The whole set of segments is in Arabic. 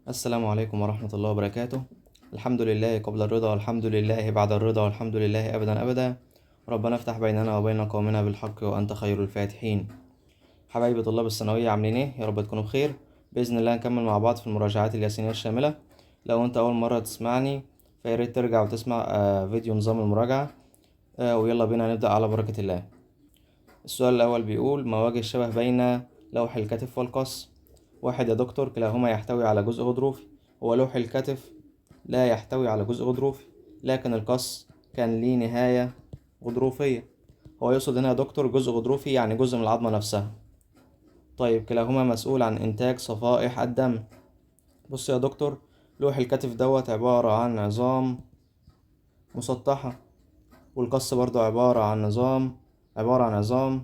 السلام عليكم ورحمة الله وبركاته. الحمد لله قبل الرضا والحمد لله بعد الرضا والحمد لله أبدا أبدا. ربنا افتح بيننا وبين قومنا بالحق وأنت خير الفاتحين. حبايبي طلاب الثانوية عاملين ايه؟ يا رب تكونوا بخير. بإذن الله نكمل مع بعض في المراجعات الياسينية الشاملة. لو انت أول مرة تسمعني فياريت ترجع وتسمع فيديو نظام المراجعة. ويلا بينا نبدأ على بركة الله. السؤال الأول بيقول: ما وجه الشبه بين لوح الكتف والقص؟ واحد يا دكتور، كلاهما يحتوي على جزء غضروفي. هو لوح الكتف لا يحتوي على جزء غضروفي، لكن القص كان ليه نهاية غضروفية. هو يقصد هنا يا دكتور جزء غضروفي يعني جزء من العظمة نفسها. طيب، كلاهما مسؤول عن إنتاج صفائح الدم. بص يا دكتور، لوح الكتف دوت عبارة عن عظام مسطحة، والقص برضو عبارة عن عظام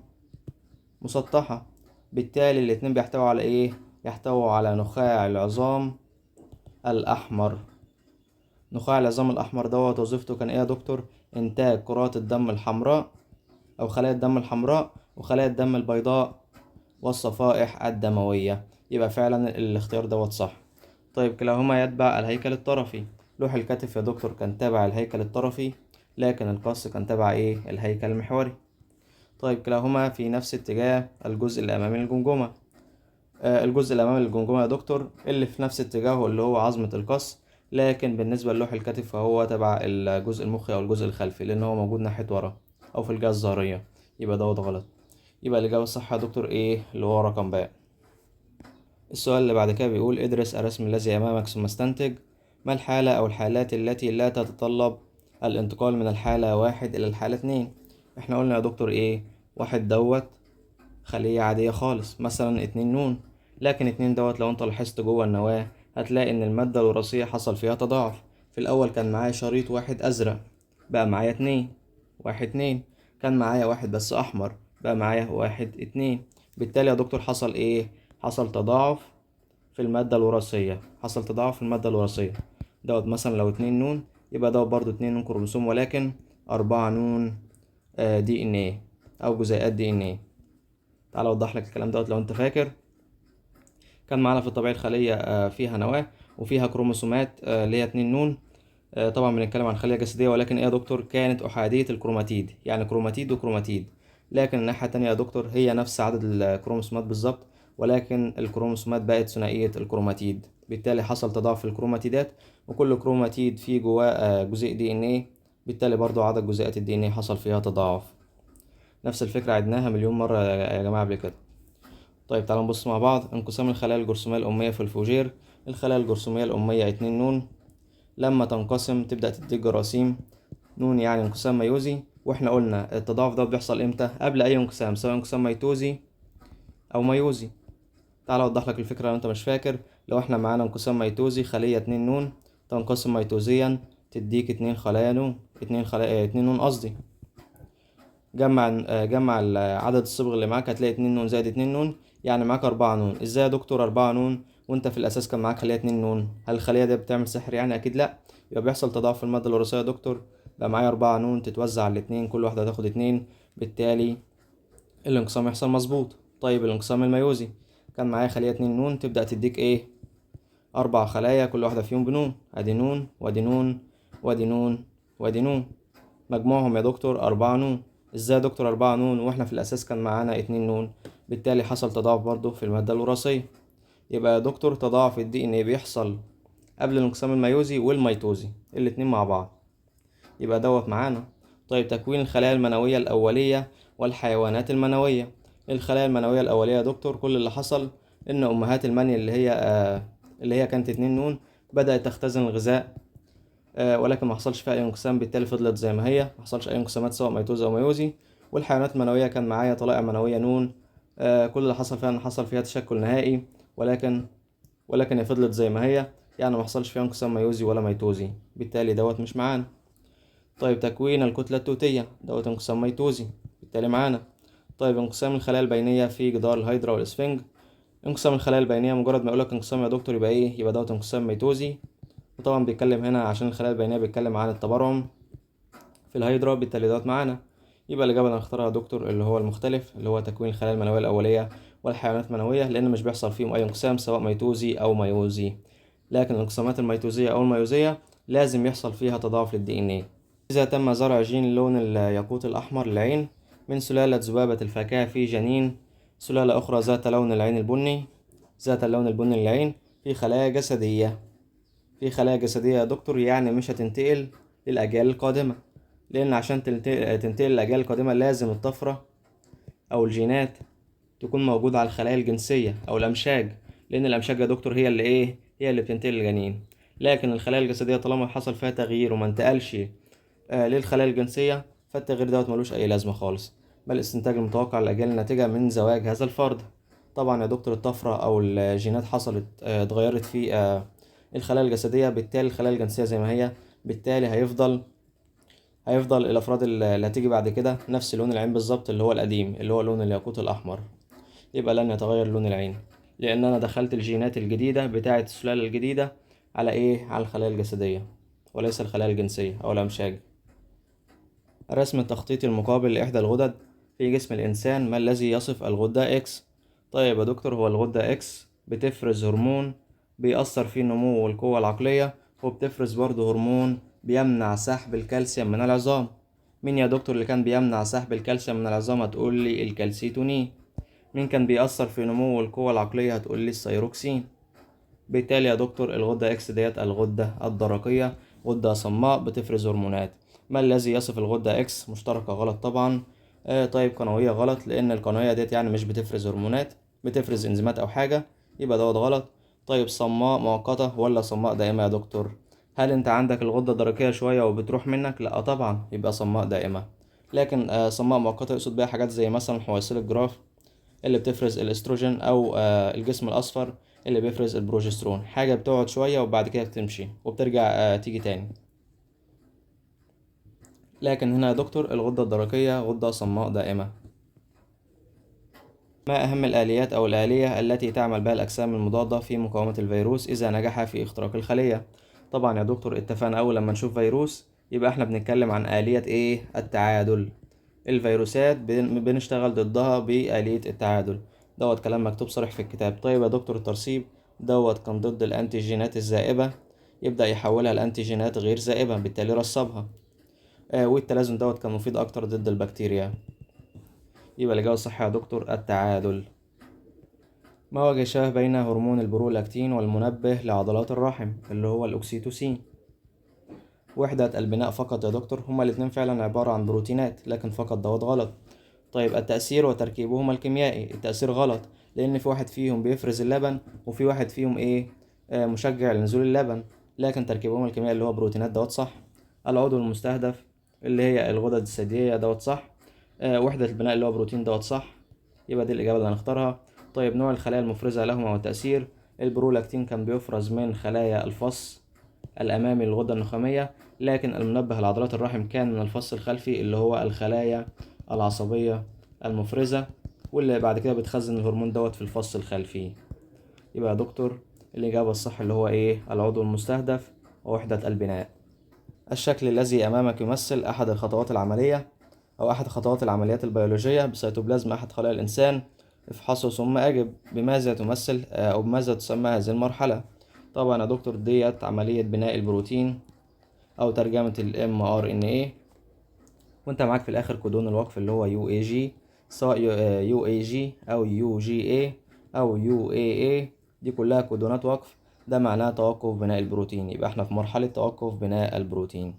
مسطحة. بالتالي الاتنين بيحتوي على ايه؟ يحتوي على نخاع العظام الأحمر. نخاع العظام الأحمر دوت وظيفته كان ايه يا دكتور؟ إنتاج كرات الدم الحمراء أو خلايا الدم الحمراء وخلايا الدم البيضاء والصفائح الدموية. يبقى فعلا الاختيار دوت صح. طيب، كلاهما يتبع الهيكل الطرفي. لوح الكتف يا دكتور كان تابع الهيكل الطرفي، لكن القص كان تابع ايه؟ الهيكل المحوري. طيب، كلاهما في نفس اتجاه الجزء الأمامي للجمجمة. الجزء الأمامي للجمجمة يا دكتور اللي في نفس اتجاهه اللي هو عظمة القص، لكن بالنسبة للوح الكتف فهو تبع الجزء المخي أو الجزء الخلفي، لأن هو موجود ناحية ورا أو في الجهة الظهرية. يبقى دوت غلط. يبقى الإجابة الصح يا دكتور إيه؟ اللي هو رقم باء. السؤال اللي بعد كده بيقول: ادرس الرسم الذي أمامك ثم استنتج ما الحالة أو الحالات التي لا تتطلب الانتقال من الحالة 1 إلى الحالة 2. احنا قلنا يا دكتور إيه؟ واحد دوت خلية عادية خالص، مثلا 2 نون. لكن 2 دوت لو انت لاحظت جوه النواة هتلاقي ان المادة الوراثية حصل فيها تضاعف. في الأول كان معايا شريط واحد أزرق، بقى معايا 2، 1 2. كان معايا واحد بس أحمر، بقى معايا 1 2. بالتالي يا دكتور حصل ايه؟ حصل تضاعف في المادة الوراثية. دوت مثلا لو 2 نون، يبقى دوت برضو 2 نون كروموسوم، ولكن 4 نون دي ان ايه أو جزيئات دي ان ايه. تعالى اوضح لك الكلام دوت. لو انت فاكر، كان معانا في الطبيعة الخلية فيها نواة وفيها كروموسومات اللي هي 2 نون. طبعا بنتكلم عن خلية جسدية، ولكن ايه يا دكتور؟ كانت أحادية الكروماتيد، يعني كروماتيد وكروماتيد. لكن الناحية التانية يا دكتور هي نفس عدد الكروموسومات بالظبط، ولكن الكروموسومات بقت ثنائية الكروماتيد. بالتالي حصل تضاعف في الكروماتيدات، وكل كروماتيد فيه جواه جزيء دي ان ايه. بالتالي برضو عدد جزيئات الدي ان ايه حصل فيها تضاعف. نفس الفكرة عدناها مليون مرة يا جماعة قبل كده. طيب، تعالوا نبص مع بعض. انقسام الخلايا الجرثومية الأمية في الفوجير. الخلايا الجرثومية الأمية 2 نون، لما تنقسم تبدأ تديك جراثيم. نون يعني انقسام ميوزي، واحنا قلنا التضاعف ده بيحصل امتى؟ قبل أي انقسام، سواء انقسام ميتوزي أو ميوزي. تعال أوضح لك الفكرة لو أنت مش فاكر. لو احنا معانا انقسام ميتوزي، خلية 2 نون تنقسم ميتوزيا تديك 2 خلايا نون، 2 نون قصدي. جمع عدد الصبغ اللي معاك، هتلاقي 2 نون زائد 2 نون، يعني معاك 4 نون. ازاي يا دكتور 4 نون وانت في الاساس كان معاك خلية 2 نون؟ هل الخلية دي بتعمل سحر يعني؟ اكيد لا. يبقى بيحصل تضاعف في المادة الوراثية يا دكتور. بقى معايا 4 نون تتوزع على الاتنين، كل واحدة هتاخد 2. بالتالي الانقسام يحصل مظبوط. طيب، الانقسام الميوزي كان معايا خلية 2 نون تبدأ تديك ايه؟ 4 خلايا كل واحدة فيهم بنون. ادي نون وادي نون وادي نون وادي نون، مجموعهم يا دكتور 4 نون. ازاي يا دكتور 4 نون واحنا في الاساس كان معانا 2 نون؟ بالتالي حصل تضاعف برضه في المادة الوراثية. يبقى يا دكتور تضاعف الدي ان ايه بيحصل قبل الانقسام الميوزي والميتوزي الاتنين مع بعض. يبقى دوت معانا. طيب، تكوين الخلايا المنوية الأولية والحيوانات المنوية. الخلايا المنوية الأولية يا دكتور كل اللي حصل إن أمهات المني اللي هي كانت 2 نون بدأت تختزن الغذاء، ولكن ما حصلش فيها اي انقسام. بالتالي فضلت زي ما هي، ما حصلش اي انقسامات سواء ميتوزي او ميوزي. والحيوانات المنويه كان معايا طلائع منويه نون، كل اللي حصل فيها ان حصل فيها تشكل نهائي، ولكن هي فضلت زي ما هي، يعني ما حصلش فيها انقسام ميوزي ولا ميتوزي. بالتالي دوت مش معانا. طيب، تكوين الكتله التوتيه دوت انقسام ميتوزي، بالتالي معانا. طيب، انقسام الخلايا البينيه في جدار الهيدرا والاسفنج. انقسام الخلايا البينيه مجرد ما يقولك انقسام يا دكتور يبقى ايه؟ يبقى دوت انقسام ميتوزي. وطبعا بيتكلم هنا عشان الخلايا البينية بيتكلم عن التبرعم في الهيدرا، بالتالي دوت معانا. يبقى الإجابة اللي هنختارها يا دكتور اللي هو المختلف، اللي هو تكوين الخلايا المنوية الأولية والحيوانات المنوية، لأن مش بيحصل فيهم أي انقسام سواء ميتوزي أو ميوزي. لكن الانقسامات الميتوزية أو الميوزية لازم يحصل فيها تضاعف للدي ان ايه. إذا تم زرع جين لون الياقوت الأحمر للعين من سلالة ذبابة الفاكهة في جنين سلالة أخرى ذات لون العين البني ذات اللون البني للعين في خلايا جسدية يا دكتور، يعني مش هتنتقل للأجيال القادمة، لأن عشان تنتقل للأجيال القادمة لازم الطفرة أو الجينات تكون موجودة على الخلايا الجنسية أو الأمشاج، لأن الأمشاج يا دكتور هي اللي بتنتقل للجنين. لكن الخلايا الجسدية طالما حصل فيها تغيير وما انتقلش للخلايا الجنسية، فالتغيير دوت ملوش أي لازمة خالص، بل الاستنتاج المتوقع للأجيال الناتجة من زواج هذا الفرد. طبعا يا دكتور الطفرة أو الجينات حصلت اتغيرت في الخلايا الجسدية، بالتالي الخلايا الجنسية زي ما هي، بالتالي هيفضل الأفراد اللي هتيجي بعد كده نفس لون العين بالظبط اللي هو القديم اللي هو لون الياقوت الأحمر. يبقى لن يتغير لون العين، لأن أنا دخلت الجينات الجديدة بتاعة السلالة الجديدة على الخلايا الجسدية وليس الخلايا الجنسية أو الأمشاج. الرسم التخطيطي المقابل لإحدى الغدد في جسم الإنسان، ما الذي يصف الغدة إكس؟ طيب يا دكتور، هو الغدة إكس بتفرز هرمون بيأثر في النمو والقوة العقلية، وبتفرز برضه هرمون بيمنع سحب الكالسيوم من العظام. مين يا دكتور اللي كان بيمنع سحب الكالسيوم من العظام؟ هتقول لي الكالسيتونين. مين كان بيأثر في نمو القوة العقلية؟ هتقول لي الثيروكسين. بالتالي يا دكتور الغدة إكس ديت الغدة الدرقية، غدة صماء بتفرز هرمونات. ما الذي يصف الغدة إكس؟ مشتركة غلط طبعا. طيب قنوية غلط، لأن القنوية ديت يعني مش بتفرز هرمونات، بتفرز إنزيمات أو حاجة، يبقى دوت غلط. طيب صماء مؤقتة ولا صماء دائمة يا دكتور؟ هل أنت عندك الغدة الدرقية شوية وبتروح منك؟ لأ طبعا، يبقى صماء دائمة. لكن صماء مؤقتة يقصد بيها حاجات زي مثلا حويصل الجراف اللي بتفرز الاستروجين، او الجسم الاصفر اللي بيفرز البروجسترون، حاجة بتقعد شوية وبعد كده بتمشي وبترجع تيجي تاني. لكن هنا يا دكتور الغدة الدرقية غدة صماء دائمة. ما أهم الآليات أو الآلية التي تعمل بها الأجسام المضادة في مقاومة الفيروس إذا نجح في اختراق الخلية؟ طبعا يا دكتور اتفقنا أول لما نشوف فيروس يبقى احنا بنتكلم عن آلية التعادل. الفيروسات بنشتغل ضدها بآلية التعادل، دوت كلام مكتوب صريح في الكتاب. طيب يا دكتور الترسيب دوت كان ضد الأنتيجينات الزائبة، يبدأ يحولها لأنتيجينات غير زائبة، بالتالي رسبها. والتلازم دوت كان مفيد أكتر ضد البكتيريا، يبقى الإجابة الصح يا دكتور التعادل. ما وجه الشبه بين هرمون البرولاكتين والمنبه لعضلات الرحم اللي هو الأكسيتوسين؟ وحدة البناء فقط يا دكتور، هما الاتنين فعلا عبارة عن بروتينات، لكن فقط دوت غلط. طيب التأثير وتركيبهما الكيميائي، التأثير غلط، لأن في واحد فيهم بيفرز اللبن وفي واحد فيهم مشجع لنزول اللبن، لكن تركيبهما الكيميائي اللي هو بروتينات دوت صح. العضو المستهدف اللي هي الغدد الثديية دوت صح. وحدة البناء اللي هو بروتين دوت صح، يبقى دي الإجابة اللي هنختارها. طيب نوع الخلايا المفرزة لهما والتأثير، البرولاكتين كان بيفرز من خلايا الفص الأمامي للغدة النخامية، لكن المنبه لعضلات الرحم كان من الفص الخلفي اللي هو الخلايا العصبية المفرزة، واللي بعد كده بتخزن الهرمون دوت في الفص الخلفي. يبقى يا دكتور الإجابة الصح اللي هو العضو المستهدف ووحدة البناء. الشكل الذي أمامك يمثل أحد الخطوات العملية أو أحد خطوات العمليات البيولوجية بسيتوبلازم أحد خلايا الإنسان. افحصه ثم أجب. بماذا تمثل أو بماذا تسمى هذه المرحلة؟ طبعا يا دكتور ديت عملية بناء البروتين أو ترجمة ال mRNA، وانت معاك في الآخر كودون الوقف اللي هو UAG، سواء UAG أو UGA أو UAA، دي كلها كودونات وقف، ده معناه توقف بناء البروتين، يبقى احنا في مرحلة توقف بناء البروتين.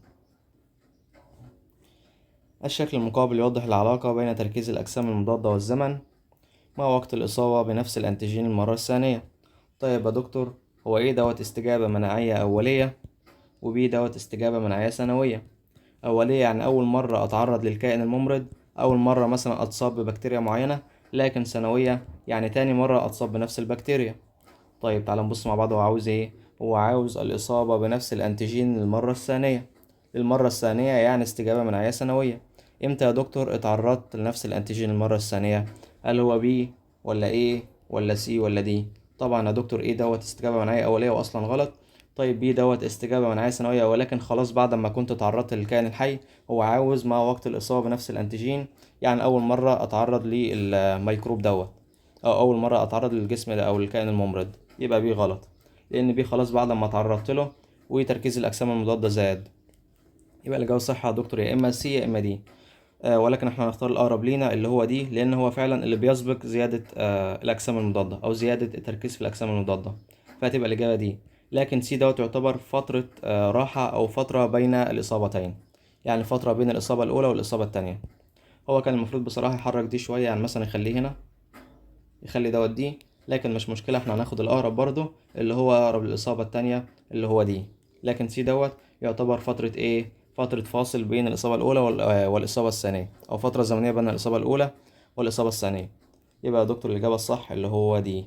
الشكل المقابل يوضح العلاقة بين تركيز الأجسام المضادة والزمن. ما وقت الإصابة بنفس الأنتيجين المرة الثانية؟ طيب يا دكتور هو دوت استجابة مناعية أولية، دوت استجابة مناعية ثانوية. أولية يعني أول مرة أتعرض للكائن الممرض، أول مرة مثلا أتصاب ببكتيريا معينة، لكن ثانوية يعني تاني مرة أتصاب بنفس البكتيريا. طيب تعال نبص مع بعض، هو عاوز هو عاوز الإصابة بنفس الأنتيجين للمرة الثانية. المرة الثانية يعني استجابة مناعية ثانوية. امتى يا دكتور اتعرضت لنفس الأنتيجين المرة الثانية؟ هل هو بي ولا ولا سي ولا دي؟ طبعا يا دكتور دوت استجابة مناعية أولية وأصلا غلط. طيب بي دوت استجابة مناعية ثانوية، ولكن خلاص بعد ما كنت تعرضت للكائن الحي. هو عاوز مع وقت الإصابة بنفس الأنتيجين، يعني أول مرة أتعرض للميكروب دوت، أو أول مرة أتعرض للجسم ده أو الكائن الممرض، يبقى بي غلط. لان بي خلاص بعد ما اتعرضت له وتركيز الاجسام المضاده زاد. يبقى الاجابه الصح يا دكتور يا اما سي يا اما دي. ولكن احنا هنختار الاقرب لينا اللي هو دي، لان هو فعلا اللي بيسبق زياده الاجسام المضاده او زياده التركيز في الاجسام المضاده، فهتبقى الاجابه دي. لكن سي دوت يعتبر فتره راحه او فتره بين الاصابتين، يعني فتره بين الاصابه الاولى والاصابه الثانيه. هو كان المفروض بصراحه يحرك دي شويه، يعني مثلا يخليه هنا، يخلي دوت دي، لكن مش مشكله، احنا هناخد الاقرب برضو اللي هو اقرب للاصابه الثانيه اللي هو دي. لكن سي دوت يعتبر فتره ايه، فتره فاصل بين الاصابه الاولى والاصابه الثانيه، او فتره زمنيه بين الاصابه الاولى والاصابه الثانيه. يبقى يا دكتور الاجابه الصح اللي هو دي.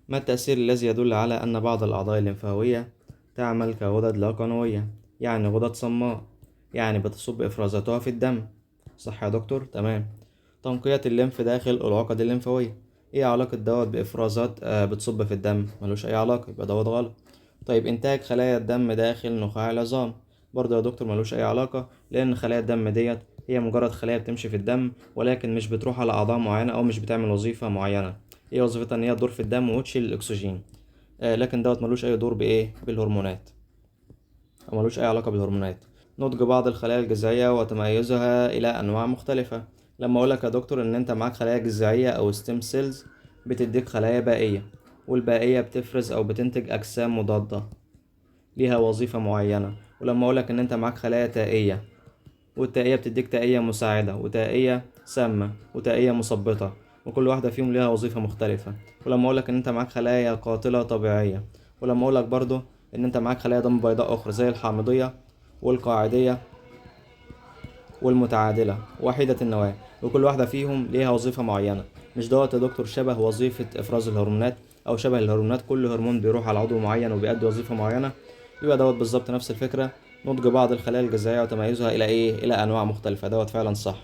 ما التأثير الذي يدل على أن بعض الأعضاء الليمفاوية تعمل كغدد لا قنوية، يعني غدد صماء، يعني بتصب إفرازاتها في الدم؟ صح يا دكتور، تمام. تنقية الليمف داخل العقد الليمفاوية، ايه علاقة دوت بإفرازات بتصب في الدم؟ ملوش أي علاقة، يبقى دوت غلط. طيب إنتاج خلايا الدم داخل نخاع العظام، برضه يا دكتور ملوش أي علاقة، لأن خلايا الدم ديت هي مجرد خلايا بتمشي في الدم، ولكن مش بتروح على أعضاء معينة أو مش بتعمل وظيفة معينة. هي وظيفتها إن هي تدور في الدم وتشيل الأكسجين. لكن دوت ملوش أي دور بإيه، بالهرمونات، أو ملوش أي علاقة بالهرمونات. نضج بعض الخلايا الجذعية وتميزها إلى أنواع مختلفة. لما أقولك يا دكتور إن أنت معاك خلايا جذعية أو ستيم سيلز، بتديك خلايا بائية، والبائية بتفرز أو بتنتج أجسام مضادة ليها وظيفة معينة. ولما أقولك إن أنت معاك خلايا تائية، والتائية بتديك تائية مساعدة وتائية سامة وتائية مثبطة، وكل واحدة فيهم ليها وظيفة مختلفة. ولما أقولك إن أنت معاك خلايا قاتلة طبيعية، ولما أقولك برضو إن أنت معاك خلايا دم بيضاء أخرى زي الحامضية والقاعدية والمتعادلة وحيدة النواة، وكل واحدة فيهم ليها وظيفة معينة. مش دوت يا دكتور شبه وظيفة إفراز الهرمونات، أو شبه الهرمونات، كل هرمون بيروح على عضو معين وبيأدي وظيفة معينة. يبقى دوت بالظبط نفس الفكرة. نضج بعض الخلايا الجذعية وتميزها إلى إيه، إلى أنواع مختلفة، دوت فعلا صح.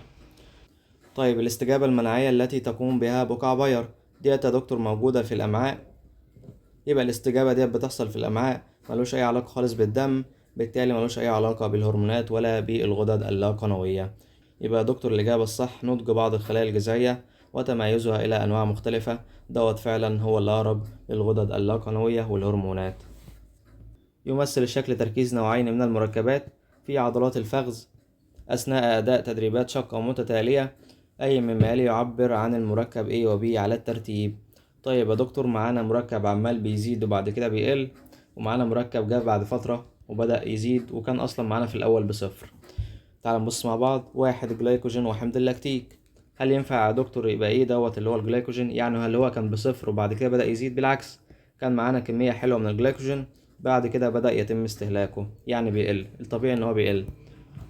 طيب الاستجابة المناعية التي تقوم بها بقع بير، ديت يا دكتور موجودة في الأمعاء. يبقى الاستجابة ديت بتحصل في الأمعاء، ملوش أي علاقة خالص بالدم، بالتالي ملوش أي علاقة بالهرمونات ولا بالغدد اللاقنوية. يبقى يا دكتور الإجابة الصح نضج بعض الخلايا الجذعية وتميزها إلى أنواع مختلفة، دوت فعلا هو الأقرب للغدد اللاقنوية والهرمونات. يمثل الشكل تركيز نوعين من المركبات في عضلات الفخذ أثناء أداء تدريبات شاقة متتالية، أي مما يلي يعبر عن المركب A و B على الترتيب. طيب يا دكتور معانا مركب عمال بيزيد وبعد كده بيقل، ومعانا مركب جه بعد فترة وبدأ يزيد وكان أصلا معانا في الأول بصفر. تعال نبص مع بعض. واحد، جلايكوجين وحمض اللاكتيك. هل ينفع يا دكتور يبقى ايه دوت اللي هو الجلايكوجين؟ يعني هل هو كان بصفر وبعد كده بدأ يزيد؟ بالعكس، كان معانا كمية حلوة من الجلايكوجين، بعد كده بدأ يتم استهلاكه، يعني بيقل، الطبيعي ان هو بيقل،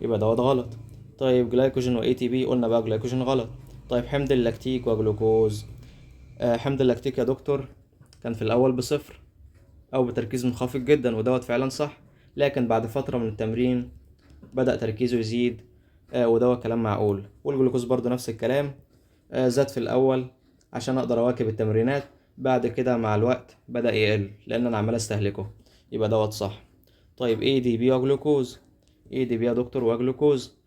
يبقى دوت غلط. طيب جلايكوجين و ATP، قلنا بقى جلايكوجين غلط. طيب حمض اللاكتيك وجلوكوز. حمض اللاكتيك يا دكتور كان في الأول بصفر أو بتركيز منخفض جدا، ودوت فعلا صح، لكن بعد فترة من التمرين بدأ تركيزه يزيد، ودوت كلام معقول. والجلوكوز برضو نفس الكلام، زاد في الأول عشان أقدر أواكب التمرينات، بعد كده مع الوقت بدأ يقل لأن أنا عمال أستهلكه، يبقى دوت صح. طيب ADP وجلوكوز. ADP يا دكتور وجلوكوز.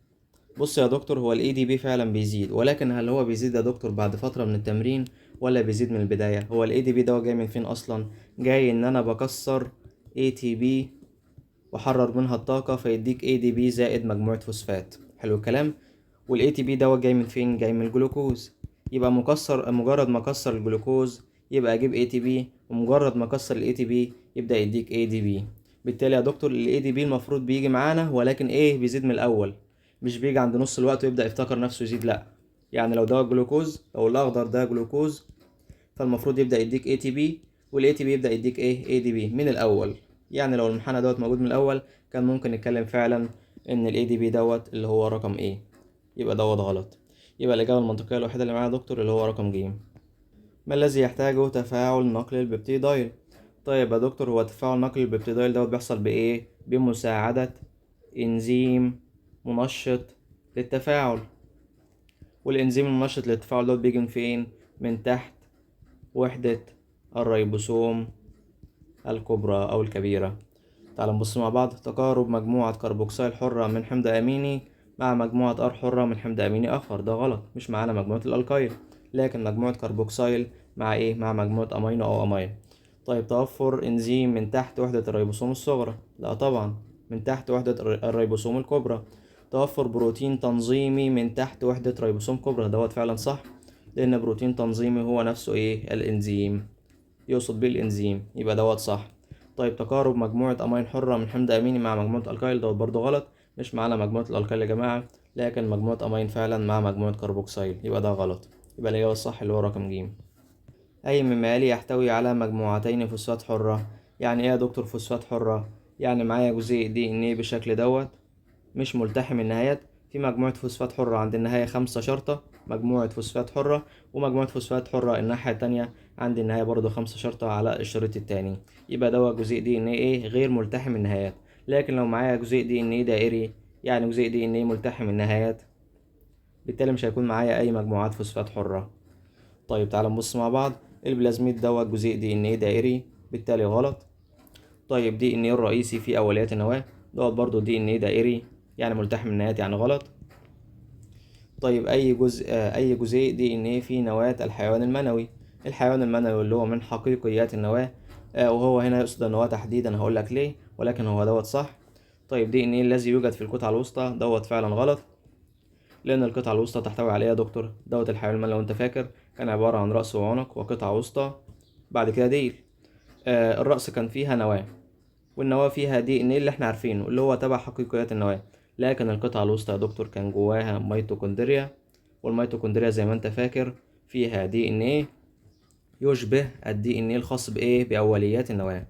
بص يا دكتور، هو ال ADP فعلا بيزيد، ولكن هل هو بيزيد يا دكتور بعد فترة من التمرين ولا بيزيد من البداية؟ هو ال ADP ده جاي من فين أصلا؟ جاي إن أنا بكسر ATP وحرر منها الطاقة فيديك ADP زائد مجموعة فوسفات. حلو الكلام. وال ATP ده جاي من فين؟ جاي من الجلوكوز. يبقى مجرد ما أكسر الجلوكوز يبقى أجيب ATP، ومجرد ما أكسر ال ATP يبدأ يديك ADP. بالتالي يا دكتور ال ADP المفروض بيجي معانا، ولكن بيزيد من الأول، مش بيجي عند نص الوقت ويبدأ يفتكر نفسه يزيد، لأ. يعني لو ده جلوكوز، لو الأخضر ده جلوكوز، فالمفروض يبدأ يديك ATP، وال ATP يبدأ يديك ADP من الأول. يعني لو المنحنى دوت موجود من الأول كان ممكن نتكلم فعلا إن ال ADP دوت اللي هو رقم يبقى دوت غلط. يبقى الإجابة المنطقية الوحيدة اللي معايا يا دكتور اللي هو رقم ج. ما الذي يحتاجه تفاعل نقل البيبتيدايل؟ طيب يا دكتور، هو تفاعل نقل البيبتيدايل دوت بيحصل بإيه؟ بمساعدة إنزيم منشط للتفاعل. والإنزيم المنشط للتفاعل دوت بيجي من فين؟ من تحت وحدة الريبوسوم الكبرى أو الكبيرة. تعال نبص مع بعض. تقارب مجموعة كربوكسيل حرة من حمض أميني مع مجموعة أر حرة من حمض أميني آخر، ده غلط، مش معانا مجموعة الألقايل، لكن مجموعة كربوكسيل مع مع مجموعة أمينو أو أمين. طيب توفر انزيم من تحت وحدة الريبوسوم الصغرى؟ لا طبعا، من تحت وحدة الريبوسوم الكبرى. توفر بروتين تنظيمي من تحت وحدة ريبوسوم كبرى؟ دوت فعلا صح، لان بروتين تنظيمي هو نفسه ايه؟ الانزيم، يقصد بيه الانزيم، يبقى دوت صح. طيب تقارب مجموعة امين حرة من حمض اميني مع مجموعة الكايل؟ دوت برضو غلط، مش معانا مجموعة الالكايل يا جماعة، لكن مجموعة امين فعلا مع مجموعة كربوكسيل، يبقى ده غلط. يبقى الاجابة الصح اللي هو رقم ج. أي مما يلي يحتوي على مجموعتين فوسفات حرة؟ يعني إيه يا دكتور فوسفات حرة؟ يعني معايا جزيء دي إن إيه بالشكل دوت مش ملتحم النهايات، في مجموعة فوسفات حرة عند النهاية 5 شرطة، مجموعة فوسفات حرة، ومجموعة فوسفات حرة الناحية التانية عند النهاية برضو 5 شرطة على الشريط التاني، يبقى دوت جزيء دي إن إيه غير ملتحم النهايات. لكن لو معايا جزيء دي إن إيه دائري، يعني جزيء دي إن إيه ملتحم النهايات، بالتالي مش هيكون معايا أي مجموعات فوسفات حرة. طيب تعال نبص مع بعض. البلازميد دوت جزيء دي ان ايه دائري، بالتالي غلط. طيب دي ان ايه الرئيسي في اوليات النواة؟ دوت برضو دي ان ايه دائري، يعني ملتحم النهايات، يعني غلط. طيب اي جزيء دي ان ايه في نواة الحيوان المنوي؟ الحيوان المنوي اللي هو من حقيقيات النواة، وهو هنا يقصد النواة تحديدا، هقول لك ليه، ولكن هو دوت صح. طيب دي ان ايه الذي يوجد في الكتلة الوسطى؟ دوت فعلا غلط، لأن القطعة الوسطى تحتوي على إيه يا دكتور؟ دوت الحيوان المنوي لو أنت فاكر كان عبارة عن رأس وعنق وقطعة وسطى بعد كده ديل. الرأس كان فيها نواة، والنواة فيها دي ان ايه اللي احنا عارفينه اللي هو تبع حقيقيات النواة، لكن القطعة الوسطى يا دكتور كان جواها ميتوكوندريا، والميتوكوندريا زي ما انت فاكر فيها دي ان ايه يشبه الدي ان ايه الخاص بايه؟ بأوليات النواة.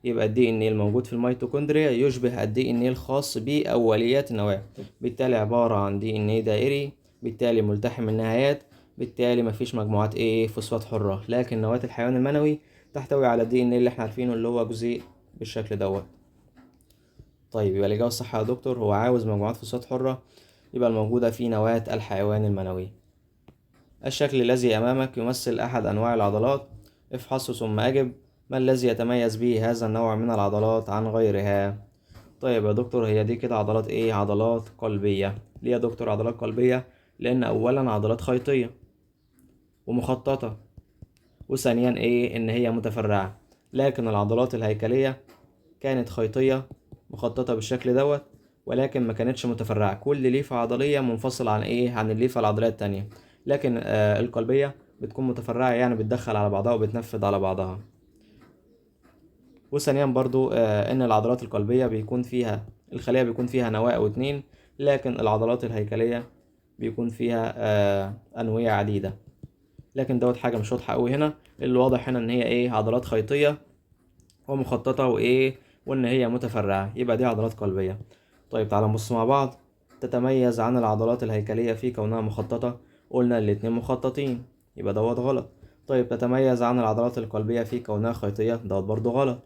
يبقى الدي ان ايه الموجود في الميتوكوندريا يشبه الدي ان ايه الخاص بأوليات النواة، بالتالي عبارة عن دي ان ايه دائري، بالتالي ملتحم النهايات، بالتالي مفيش مجموعات ايه فوسفات حرة. لكن نواة الحيوان المنوي تحتوي على الدي ان ايه اللي احنا عارفينه اللي هو جزيء بالشكل دوت. طيب يبقى الإجابة الصح يا دكتور هو عاوز مجموعات فوسفات حرة، يبقى الموجودة في نواة الحيوان المنوي. الشكل الذي أمامك يمثل أحد أنواع العضلات، افحصه ثم أجب. ما الذي يتميز به هذا النوع من العضلات عن غيرها؟ طيب يا دكتور هي دي كده عضلات ايه؟ عضلات قلبية. ليه يا دكتور عضلات قلبية؟ لأن أولا عضلات خيطية ومخططة، وثانيا ايه؟ إن هي متفرعة. لكن العضلات الهيكلية كانت خيطية مخططة بالشكل دوت، ولكن ما كانتش متفرعة، كل ليفة عضلية منفصلة عن ايه؟ عن الليفة العضلية التانية. لكن القلبية بتكون متفرعة، يعني بتدخل على بعضها وبتنفذ على بعضها. وثانيا برضو ان العضلات القلبية بيكون فيها الخلية بيكون فيها نواة او اتنين، لكن العضلات الهيكلية بيكون فيها انوية عديدة. لكن دوت حاجة مش واضحة قوي هنا، اللي واضح هنا ان هي ايه؟ عضلات خيطية ومخططة وايه؟ وان هي متفرعة، يبقى دي عضلات قلبية. طيب تعالى نبص مع بعض. تتميز عن العضلات الهيكلية في كونها مخططة؟ قلنا الاتنين مخططين، يبقى دوت غلط. طيب تتميز عن العضلات القلبية في كونها خيطية؟ دوت برضو غلط.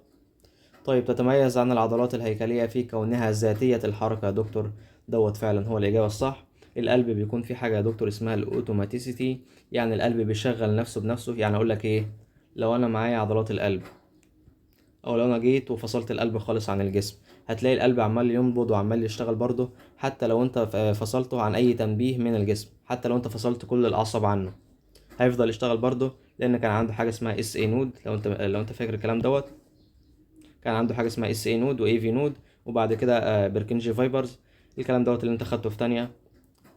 طيب تتميز عن العضلات الهيكلية في كونها ذاتية الحركة يا دكتور؟ دوت فعلا هو الإجابة الصح. القلب بيكون فيه حاجة يا دكتور اسمها الأوتوماتيسيتي، يعني القلب بيشغل نفسه بنفسه. يعني أقول لك إيه؟ لو أنا معايا عضلات القلب، او لو انا جيت وفصلت القلب خالص عن الجسم، هتلاقي القلب عمال ينبض وعمال يشتغل برضه، حتى لو انت فصلته عن اي تنبيه من الجسم، حتى لو انت فصلت كل الاعصاب عنه هيفضل يشتغل برضه، لان كان عنده حاجه اسمها اس اي نود. لو انت فاكر الكلام دوت، كان عنده حاجه اسمها اس اي نود واي في نود، وبعد كده بيركنجي فايبرز. الكلام دوت اللي انت خدته في تانية،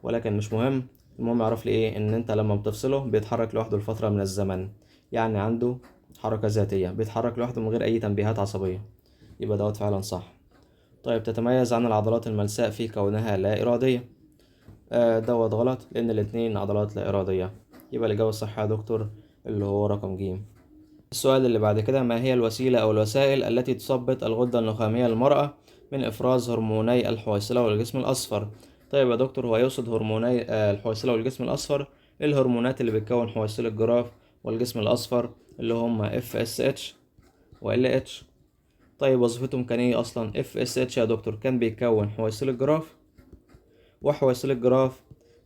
ولكن مش مهم. المهم اعرف لي ايه؟ ان انت لما بتفصله بيتحرك لوحده لفتره من الزمن، يعني عنده حركه ذاتيه، بيتحرك لوحده من غير اي تنبيهات عصبيه، يبقى دوت فعلا صح. طيب تتميز عن العضلات الملساء في كونها لا إرادية؟ دوت غلط، لأن الاتنين عضلات لا إرادية، يبقى الإجابة الصح يا دكتور اللي هو رقم ج. السؤال اللي بعد كده، ما هي الوسيلة أو الوسائل التي تثبط الغدة النخامية للمرأة من إفراز هرموني الحويصلة والجسم الأصفر؟ طيب يا دكتور هو يقصد هرموني الحويصلة والجسم الأصفر الهرمونات اللي بتكون حويصلة الجراف والجسم الأصفر اللي هم FSH و LH. طيب وظيفتهم كان ايه اصلا؟ FSH يا دكتور كان بيكون حويصل الجراف، وحويصل الجراف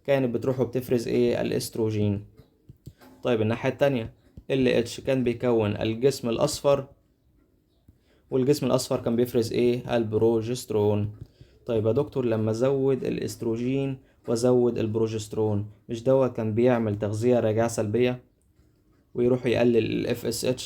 كانت بتروح وبتفرز ايه؟ الاستروجين. طيب الناحية التانية LH كان بيكون الجسم الاصفر، والجسم الاصفر كان بيفرز ايه؟ البروجسترون. طيب يا دكتور لما زود الاستروجين وزود البروجسترون، مش دوت كان بيعمل تغذية راجعة سلبية ويروح يقلل ال FSH؟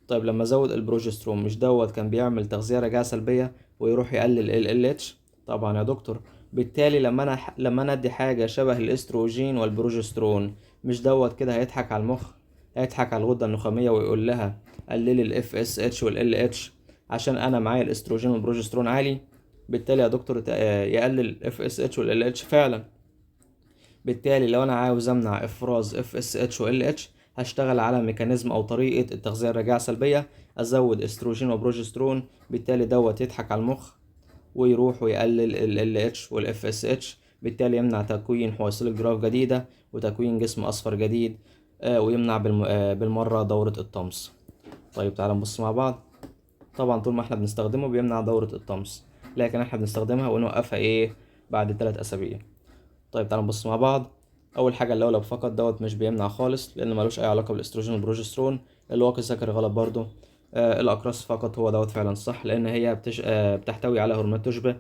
طيب لما ازود البروجسترون مش دوت كان بيعمل تغذية رجعة سلبية ويروح يقلل ال LH؟ طبعا يا دكتور. بالتالي لما انا ادي حاجة شبه الاستروجين والبروجسترون، مش دوت كده هيضحك على المخ، هيضحك على الغدة النخامية ويقول لها قللي ال FSH وال LH عشان انا معايا الاستروجين والبروجسترون عالي. بالتالي يا دكتور يقلل ال FSH وال LH فعلا. بالتالي لو انا عاوز امنع افراز FSH و LH، هشتغل على ميكانيزم او طريقة التغذية الرجعة سلبية، ازود استروجين وبروجسترون، بالتالي دوت يضحك على المخ ويروح ويقلل ال LH وال FSH، بالتالي يمنع تكوين حويصلة جراف جديدة وتكوين جسم اصفر جديد، ويمنع بالمرة دورة الطمس. طيب تعالى نبص مع بعض. طبعا طول ما احنا بنستخدمه بيمنع دورة الطمس، لكن احنا بنستخدمها ونوقفها بعد 3 اسابيع. طيب تعالوا نبص مع بعض. اول حاجه اللولب فقط دوت مش بيمنع خالص، لان ملوش اي علاقه بالاستروجين والبروجسترون. الواقي الذكري غلط برضو. الاقراص فقط هو دوت فعلا صح، لان هي بتحتوي على هرمونات تشبه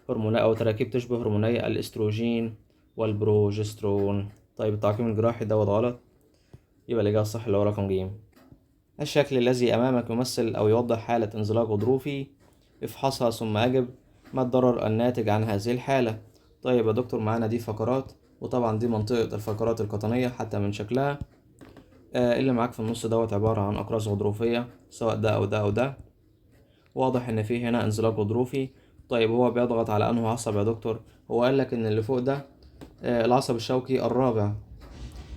هرمونات او تراكيب تشبه هرموني الاستروجين والبروجسترون. طيب التعقيم الجراحي دوت غلط، يبقى الاجابه الصح اللي هو رقم ج. الشكل الذي امامك يمثل او يوضح حاله انزلاق غضروفي، افحصها ثم اجب ما الضرر الناتج عن هذه الحاله. طيب يا دكتور معانا دي فقرات، وطبعا دي منطقة الفقرات القطنية حتى من شكلها. اللي معاك في النص دوت عبارة عن أقراص غضروفية، سواء ده أو ده أو ده. واضح إن فيه هنا انزلاق غضروفي. طيب هو بيضغط على أنه عصب يا دكتور؟ هو قالك إن اللي فوق ده العصب الشوكي الرابع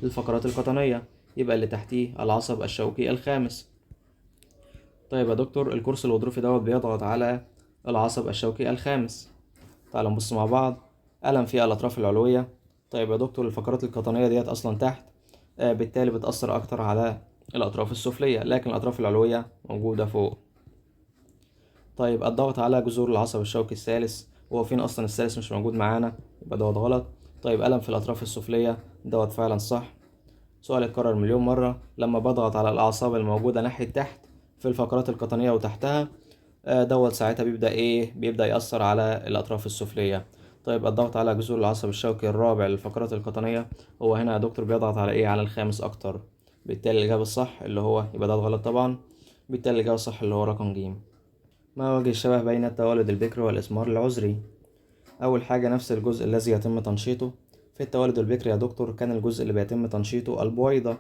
للفقرات القطنية، يبقى اللي تحتيه العصب الشوكي الخامس. طيب يا دكتور الكورس الغضروفي دوت بيضغط على العصب الشوكي الخامس. تعال نبص مع بعض. ألم في الأطراف العلوية. طيب يا دكتور الفقرات القطنية ديت أصلا تحت، بالتالي بتأثر أكتر على الأطراف السفلية، لكن الأطراف العلوية موجودة فوق. طيب الضغط على جذور العصب الشوكي الثالث، وهو فين أصلا الثالث مش موجود معانا، يبقى دوت غلط. طيب ألم في الأطراف السفلية دوت فعلا صح. سؤال اتكرر مليون مرة. لما بضغط على الأعصاب الموجودة ناحية تحت في الفقرات القطنية وتحتها، دوت ساعتها بيبدأ يأثر على الأطراف السفلية. طيب الضغط على جذور العصب الشوكي الرابع للفقرات القطنية، هو هنا يا دكتور بيضغط على الخامس أكتر. بالتالي الإجابة الصح اللي هو يبقى ده غلط طبعا. بالتالي الإجابة الصح اللي هو رقم ج. ما وجه الشبه بين التوالد البكري والإثمار العذري؟ أول حاجة نفس الجزء الذي يتم تنشيطه. في التوالد البكري يا دكتور كان الجزء اللي بيتم تنشيطه البويضة،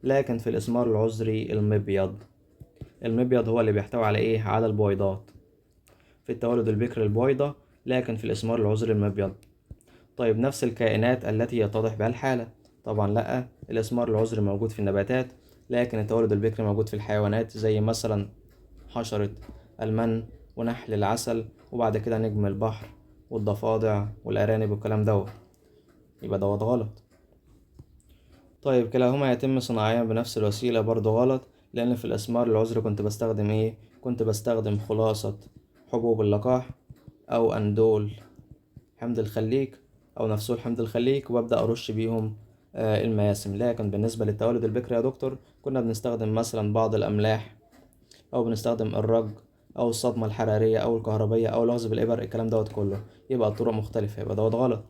لكن في الإثمار العذري المبيض هو اللي بيحتوي على البويضات. في التولد البكري البويضة، لكن في الإثمار العذري المبيض. طيب نفس الكائنات التي يتضح بها الحالة؟ طبعا لأ. الإثمار العذري موجود في النباتات، لكن التولد البكري موجود في الحيوانات، زي مثلا حشرة المن ونحل العسل، وبعد كده نجم البحر والضفادع والأرانب والكلام دوت، يبقى دوت غلط. طيب كلاهما يتم صناعيا بنفس الوسيلة، برضو غلط، لأن في الإثمار العذري كنت بستخدم خلاصة حبوب اللقاح أو أندول حمض الخليك أو نفسول حمض الخليك، وببدأ أرش بيهم المياسم. لكن بالنسبة للتولد البكري يا دكتور كنا بنستخدم مثلا بعض الأملاح، أو بنستخدم الرج أو الصدمة الحرارية أو الكهربية أو لغز بالإبر، الكلام دوت كله، يبقى الطرق مختلفة، يبقى دوت غلط.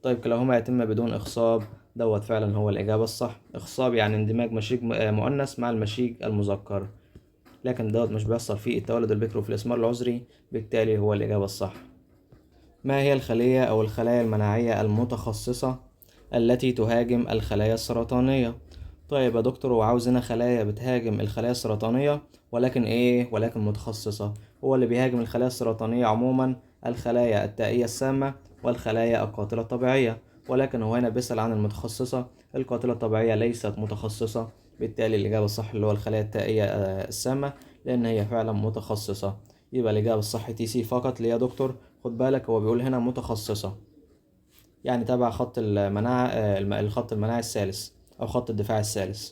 طيب كلاهما يتم بدون إخصاب، دوت فعلا هو الإجابة الصح. إخصاب يعني اندماج مشيج مؤنث مع المشيج المذكر، لكن دوت مش بيحصل في التولد البكري وفي الإثمار العذري، بالتالي هو الإجابة الصح. ما هي الخلية أو الخلايا المناعية المتخصصة التي تهاجم الخلايا السرطانية؟ طيب يا دكتور هو عاوز هنا خلايا بتهاجم الخلايا السرطانية، ولكن متخصصة. هو اللي بيهاجم الخلايا السرطانية عموما الخلايا التائية السامة والخلايا القاتلة الطبيعية، ولكن هو هنا بيسأل عن المتخصصة. القاتلة الطبيعية ليست متخصصة، بالتالي الإجابة الصح اللي هو الخلايا التائية السامة، لأن هي فعلا متخصصة. يبقى الإجابة الصح تي سي فقط. ليه يا دكتور؟ خد بالك هو بيقول هنا متخصصة، يعني تبع خط المناعة الخط المناعي الثالث أو خط الدفاع الثالث.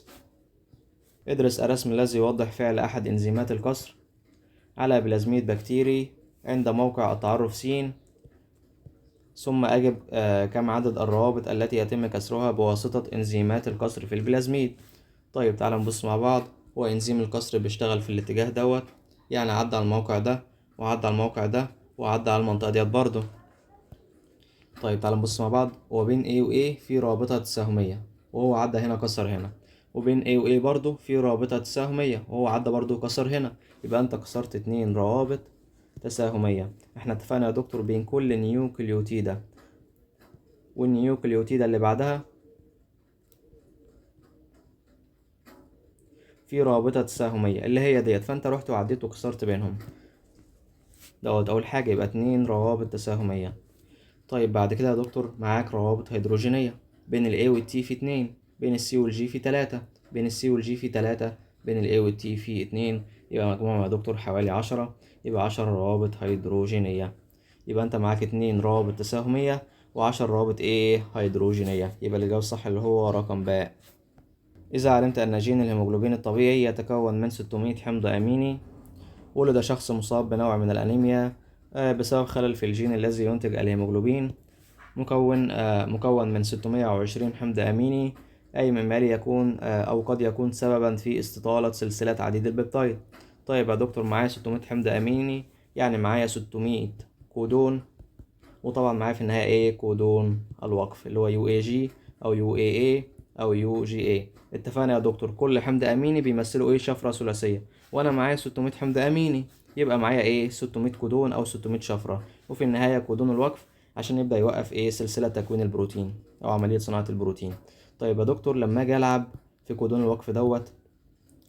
ادرس الرسم الذي يوضح فعل أحد إنزيمات الكسر على بلازميد بكتيري عند موقع التعرف س، ثم أجب كم عدد الروابط التي يتم كسرها بواسطة إنزيمات الكسر في البلازميد. طيب تعالى نبص مع بعض. وإنزيم الكسر بيشتغل في الاتجاه دوت، يعني عدى على الموقع ده وعدى على الموقع ده وعدى على المنطقة ديت برضه. طيب تعالى نبص مع بعض. وبين A و A في رابطة تساهمية، وهو عدى هنا كسر هنا، وبين A و A برضو في رابطة تساهمية، وهو عدى برضو كسر هنا، يبقى انت كسرت 2 روابط تساهمية. احنا اتفقنا يا دكتور بين كل نيوكليوتيدة والنيوكليوتيدة اللي بعدها في رابطة تساهمية اللي هي ديت، فانت رحت وعديت وكسرت بينهم اول حاجة، يبقى 2 روابط تساهمية. طيب بعد كده يا دكتور معاك روابط هيدروجينية، بين ال A وال T في 2، بين ال C وال G في 3، بين ال C وال G في 3، بين ال A وال T في 2، يبقى مجموعهم يا دكتور حوالي 10، يبقى 10 روابط هيدروجينية. يبقى انت معاك 2 روابط تساهمية و10 روابط هيدروجينية، يبقى الإجابة الصح اللي هو رقم باء. إذا علمت أن جين الهيموجلوبين الطبيعي يتكون من 600 حمض أميني، ولد شخص مصاب بنوع من الأنيميا بسبب خلل في الجين الذي ينتج الهيموجلوبين، مكون من 620 حمض أميني، أي مما يكون أو قد يكون سببا في استطالة سلسلة عديد البيبتايد. طيب يا دكتور معايا 600 حمض أميني، يعني معايا 600 كودون، وطبعا معايا في النهاية كودون الوقف اللي هو UAG أو UAA أو UGA. اتفقنا يا دكتور كل حمض أميني بيمثلوا شفرة ثلاثية، وأنا معايا 600 حمض أميني، يبقى معايا 600 كودون أو 600 شفرة، وفي النهاية كودون الوقف عشان يبدأ يوقف سلسلة تكوين البروتين أو عملية صناعة البروتين. طيب يا دكتور لما أجي ألعب في كودون الوقف دوت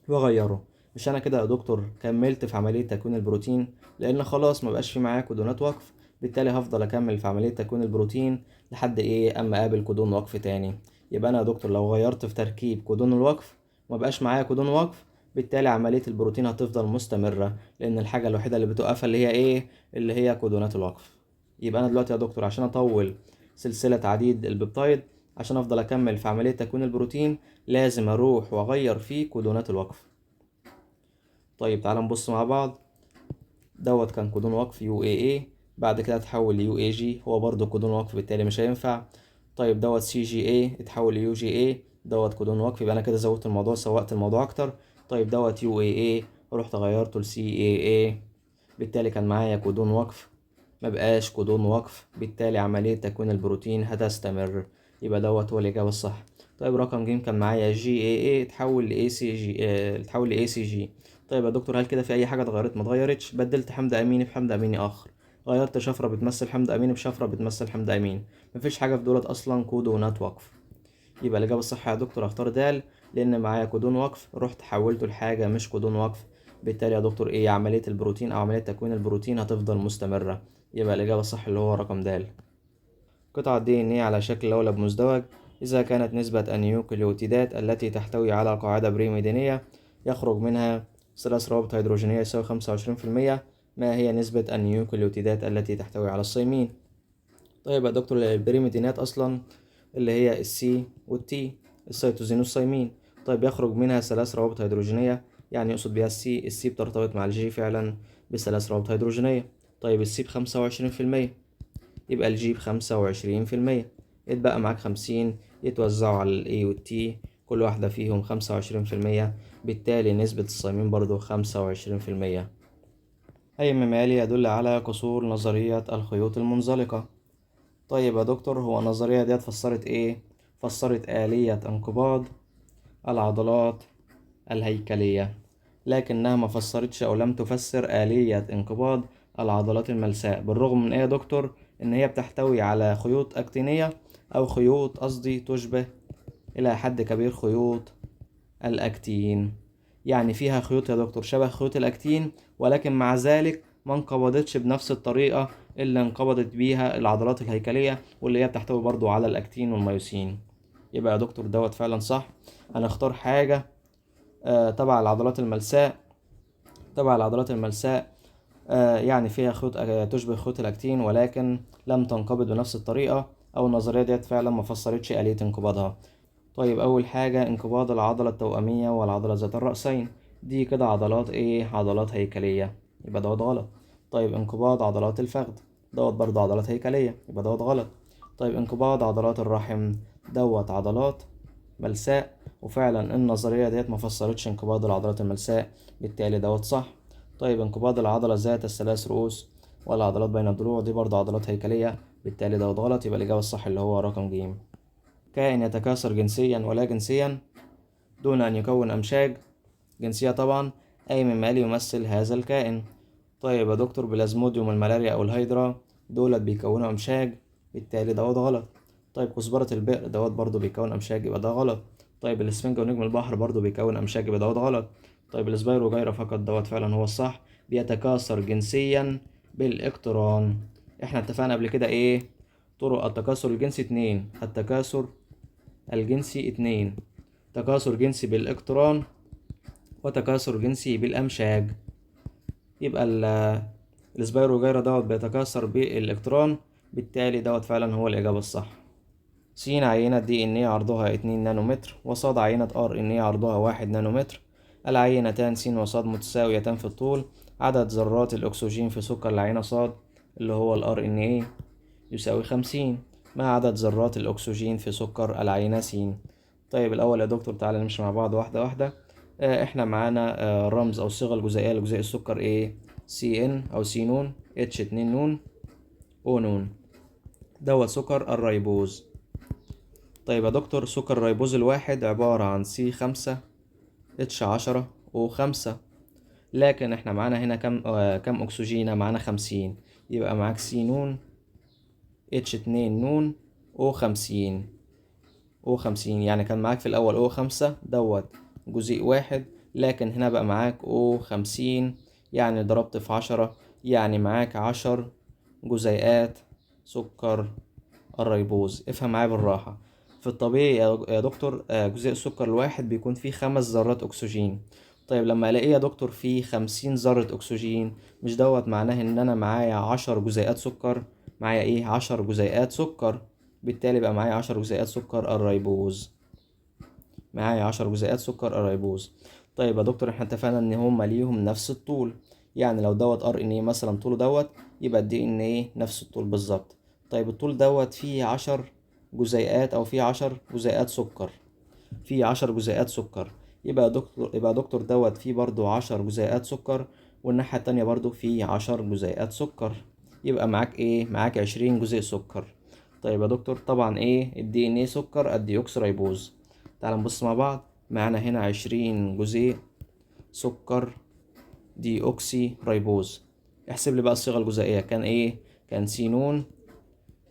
وأغيره، مش أنا كده يا دكتور كملت في عملية تكوين البروتين؟ لأن خلاص مبقاش في معايا كودونات وقف، بالتالي هفضل أكمل في عملية تكوين البروتين لحد أما أقابل كودون وقف تاني. يبقى أنا يا دكتور لو غيرت في تركيب كودون الوقف ومبقاش معايا كودون وقف، بالتالي عملية البروتين هتفضل مستمرة، لأن الحاجة الوحيدة اللي بتوقفها اللي هي اللي هي كودونات الوقف. يبقى أنا دلوقتي يا دكتور عشان أطول سلسلة عديد البيبتايد، عشان أفضل أكمل في عملية تكوين البروتين، لازم أروح وأغير في كودونات الوقف. طيب تعال نبص مع بعض. دوت كان كودون وقف UAA، بعد كده اتحول ل UAG، هو برضو كودون وقف بالتالي مش هينفع. طيب دوت CGA اتحول ل UGA، دوت كودون وقف، يبقى انا كده زودت الموضوع سوقت الموضوع اكتر. طيب دوت UAA رحت غيرته ل CAA، بالتالي كان معايا كودون وقف مبقاش كودون وقف، بالتالي عملية تكوين البروتين هتستمر، يبقى دوت هو الإجابة الصح. طيب رقم ج كان معايا GAA اتحول ل ACG، اتحول ل ACG. طيب يا دكتور هل كده في أي حاجة اتغيرت؟ ما اتغيرتش، بدلت حمض أميني بحمض أميني آخر، غيرت شفرة بتمثل حمض أميني بشفرة بتمثل حمض أميني، مفيش حاجة في دولت أصلا كودونات وقف، يبقى الإجابة الصح يا دكتور اختار د، لأن معايا كودون وقف رحت حولته لحاجة مش كودون وقف، بالتالي يا دكتور عملية البروتين أو عملية تكوين البروتين هتفضل مستمرة، يبقى الإجابة الصح اللي هو رقم د. قطعة DNA على شكل لولب مزدوج، إذا كانت نسبة النيوكليوتيدات التي تحتوي على قاعدة بريميدينية يخرج منها 3 روابط هيدروجينية يساوي 25%، ما هي نسبة النيوكليوتيدات التي تحتوي على الصيمين؟ طيب يا دكتور البريميدينات أصلا اللي هي السي والتي، السيتوزين والصيمين. طيب يخرج منها 3 روابط هيدروجينية، يعني يقصد بيها السي بترتبط مع الجي فعلا ب3 روابط هيدروجينية. طيب السي ب25%، يبقى الجي ب25%، يتبقى معاك 50 يتوزعوا على الاي والتي، كل واحدة فيهم 25%، بالتالي نسبة الصيمين برضو 25%. أي مما يدل على قصور نظرية الخيوط المنزلقة. طيب يا دكتور هو النظرية ديت فسرت فسرت آلية انقباض العضلات الهيكلية، لكنها ما فسرتش أو لم تفسر آلية انقباض العضلات الملساء، بالرغم من يا دكتور إن هي بتحتوي على خيوط أكتينية أو خيوط تشبه إلى حد كبير خيوط الأكتين، يعني فيها خيوط يا دكتور شبه خيوط الأكتين، ولكن مع ذلك ما انقبضتش بنفس الطريقة اللي انقبضت بيها العضلات الهيكلية، واللي هي بتحتوي برضو على الأكتين والميوسين. يبقى يا دكتور دوت فعلا صح، هنختار حاجة تبع العضلات الملساء، يعني فيها خيوط تشبه خيوط الأكتين ولكن لم تنقبض بنفس الطريقة، أو النظرية ديت فعلا ما فسرتش آلية انقباضها. طيب أول حاجة انقباض العضلة التوأمية والعضلة ذات الرأسين، دي كده عضلات عضلات هيكلية، يبقى دوت غلط. طيب انقباض عضلات الفخذ، دوت برضه عضلات هيكلية، يبقى دوت غلط. طيب انقباض عضلات الرحم، دوت عضلات ملساء، وفعلا النظرية ديت ما فسرتش انقباض العضلات الملساء، بالتالي دوت صح. طيب انقباض العضلة ذات الثلاث رؤوس والعضلات بين الضلوع، دي برضه عضلات هيكلية، بالتالي دوت غلط، يبقى الإجابة الصح اللي هو رقم ج. كائن يتكاثر جنسيا ولا جنسيا، دون أن يكون أمشاج. جنسية طبعا أي مما يلي يمثل هذا الكائن. طيب يا دكتور بلازموديوم الملاريا أو الهيدرا دولت بيكونوا أمشاج، بالتالي دوت غلط. طيب كزبرة البئر دوت برضو بيكون أمشاج، يبقى ده غلط. طيب الإسفنجة ونجم البحر برضو بيكون أمشاج، يبقى دوت غلط. طيب السبايروجيرا فقط دوت فعلا هو الصح، بيتكاثر جنسيا بالاقتران. احنا اتفقنا قبل كده ايه طرق التكاثر الجنسي؟ 2. التكاثر الجنسي 2: تكاثر جنسي بالاقتران وتكاثر جنسي بالأمشاج. يبقى السبايروجيرا دوت بيتكاثر بالاقتران، بالتالي دوت فعلا هو الإجابة الصح. س عينة دي ان ايه عرضها 2 نانومتر، وصاد عينة ار ان ايه عرضها 1 نانومتر. العينتان س وصاد متساويتان في الطول. عدد ذرات الأكسجين في سكر العينة صاد اللي هو الار ان ايه يساوي 50. ما عدد ذرات الأكسجين في سكر العينة س؟ طيب الأول يا دكتور تعالى نمشي مع بعض واحدة واحدة. احنا معانا الرمز أو الصيغة الجزيئية لجزيء السكر ايه؟ سي ان أو سي نون اتش 2 نون او نون، دوت سكر الريبوز. طيب يا دكتور سكر الريبوز الواحد عبارة عن سي 5 اتش 10 او 5، لكن احنا معانا هنا كم أكسجينة؟ معانا 50، يبقى معاك سي نون اتش 2 نون او 50. او 50 يعني كان معاك في الأول او 5 دوت جزيء واحد، لكن هنا بقى معاك او 50 يعني ضربت في 10، يعني معاك 10 جزيئات سكر الريبوز. افهم معايا بالراحة. في الطبيعي يا دكتور جزيء السكر الواحد بيكون فيه 5 ذرات أكسجين. طيب لما ألاقيه يا دكتور فيه 50 ذرة أكسجين، مش دوت معناه إن أنا معايا 10 جزيئات سكر؟ معايا إيه؟ 10 جزيئات سكر، بالتالي بقى معايا 10 جزيئات سكر الريبوز. معايا 10 جزيئات سكر الريبوز. طيب يا دكتور احنا اتفقنا ان هما ليهم نفس الطول، يعني لو دوت ار ان ايه مثلا طوله دوت، يبقى الدي ان ايه نفس الطول بالظبط. طيب الطول دوت فيه 10 جزيئات او فيه 10 جزيئات سكر، فيه 10 جزيئات سكر، يبقى دكتور دوت فيه برضو 10 جزيئات سكر، والناحية التانية برضو فيه 10 جزيئات سكر، يبقى معاك ايه؟ معاك 20 جزيء سكر. طيب يا دكتور طبعا ايه الدي ان ايه سكر الديوكسي ريبوز. تعال نبص مع بعض. معانا هنا 20 جزيء سكر دي اوكسي ريبوز. احسب لي بقى الصيغة الجزيئية. كان ايه؟ كان سي نون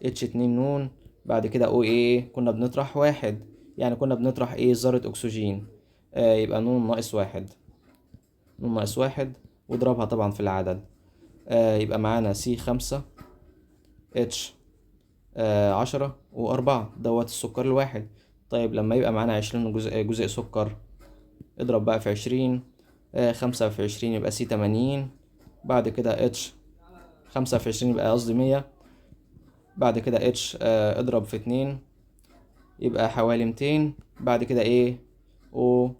اتش 2 نون، بعد كده او ايه كنا بنطرح واحد، يعني كنا بنطرح ايه ذرة اكسجين، يبقى نون ناقص واحد، نون ناقص واحد واضربها طبعا في العدد. يبقى معانا سي 5 اتش 10 و4 دوت السكر الواحد. طيب لما يبقى معانا 20 جزء سكر، اضرب بقى في 20، 5 في 20 يبقى سي 80، بعد كده اتش 5 في 20 يبقى قصدي 100، بعد كده اتش اضرب في 2 يبقى حوالي 200، بعد كده ايه او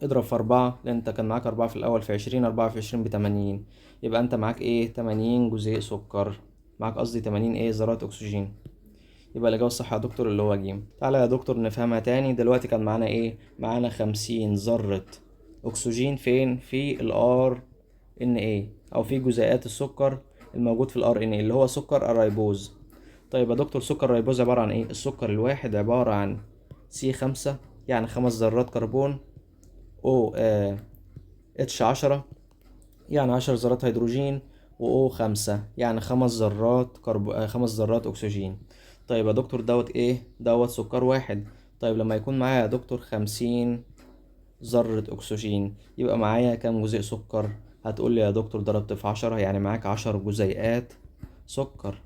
اضرب في 4 لان انت كان معاك 4 في الاول في 20، 4 في 20 ب80، يبقى انت معاك ايه 80 جزيء سكر، معاك قصدي 80 ايه ذرات اكسجين. يبقى الإجابة الصح يا دكتور اللي هو ج. تعالى يا دكتور نفهمها تاني. دلوقتي كان معانا ايه؟ معانا 50 ذرة أكسجين فين؟ في الار ان ايه أو في جزيئات السكر الموجود في الار ان ايه اللي هو سكر الريبوز. طيب يا دكتور سكر الريبوز عبارة عن ايه؟ السكر الواحد عبارة عن سي 5 يعني 5 ذرات كربون، او اتش 10 يعني 10 ذرات هيدروجين، و O 5 يعني 5 ذرات 5 ذرات أكسجين. طيب يا دكتور دوت ايه؟ دوت سكر واحد. طيب لما يكون معايا يا دكتور 50 ذرة أكسجين، يبقى معايا كام جزيء سكر؟ هتقول لي يا دكتور ضربت في 10، يعني معاك 10 جزيئات سكر،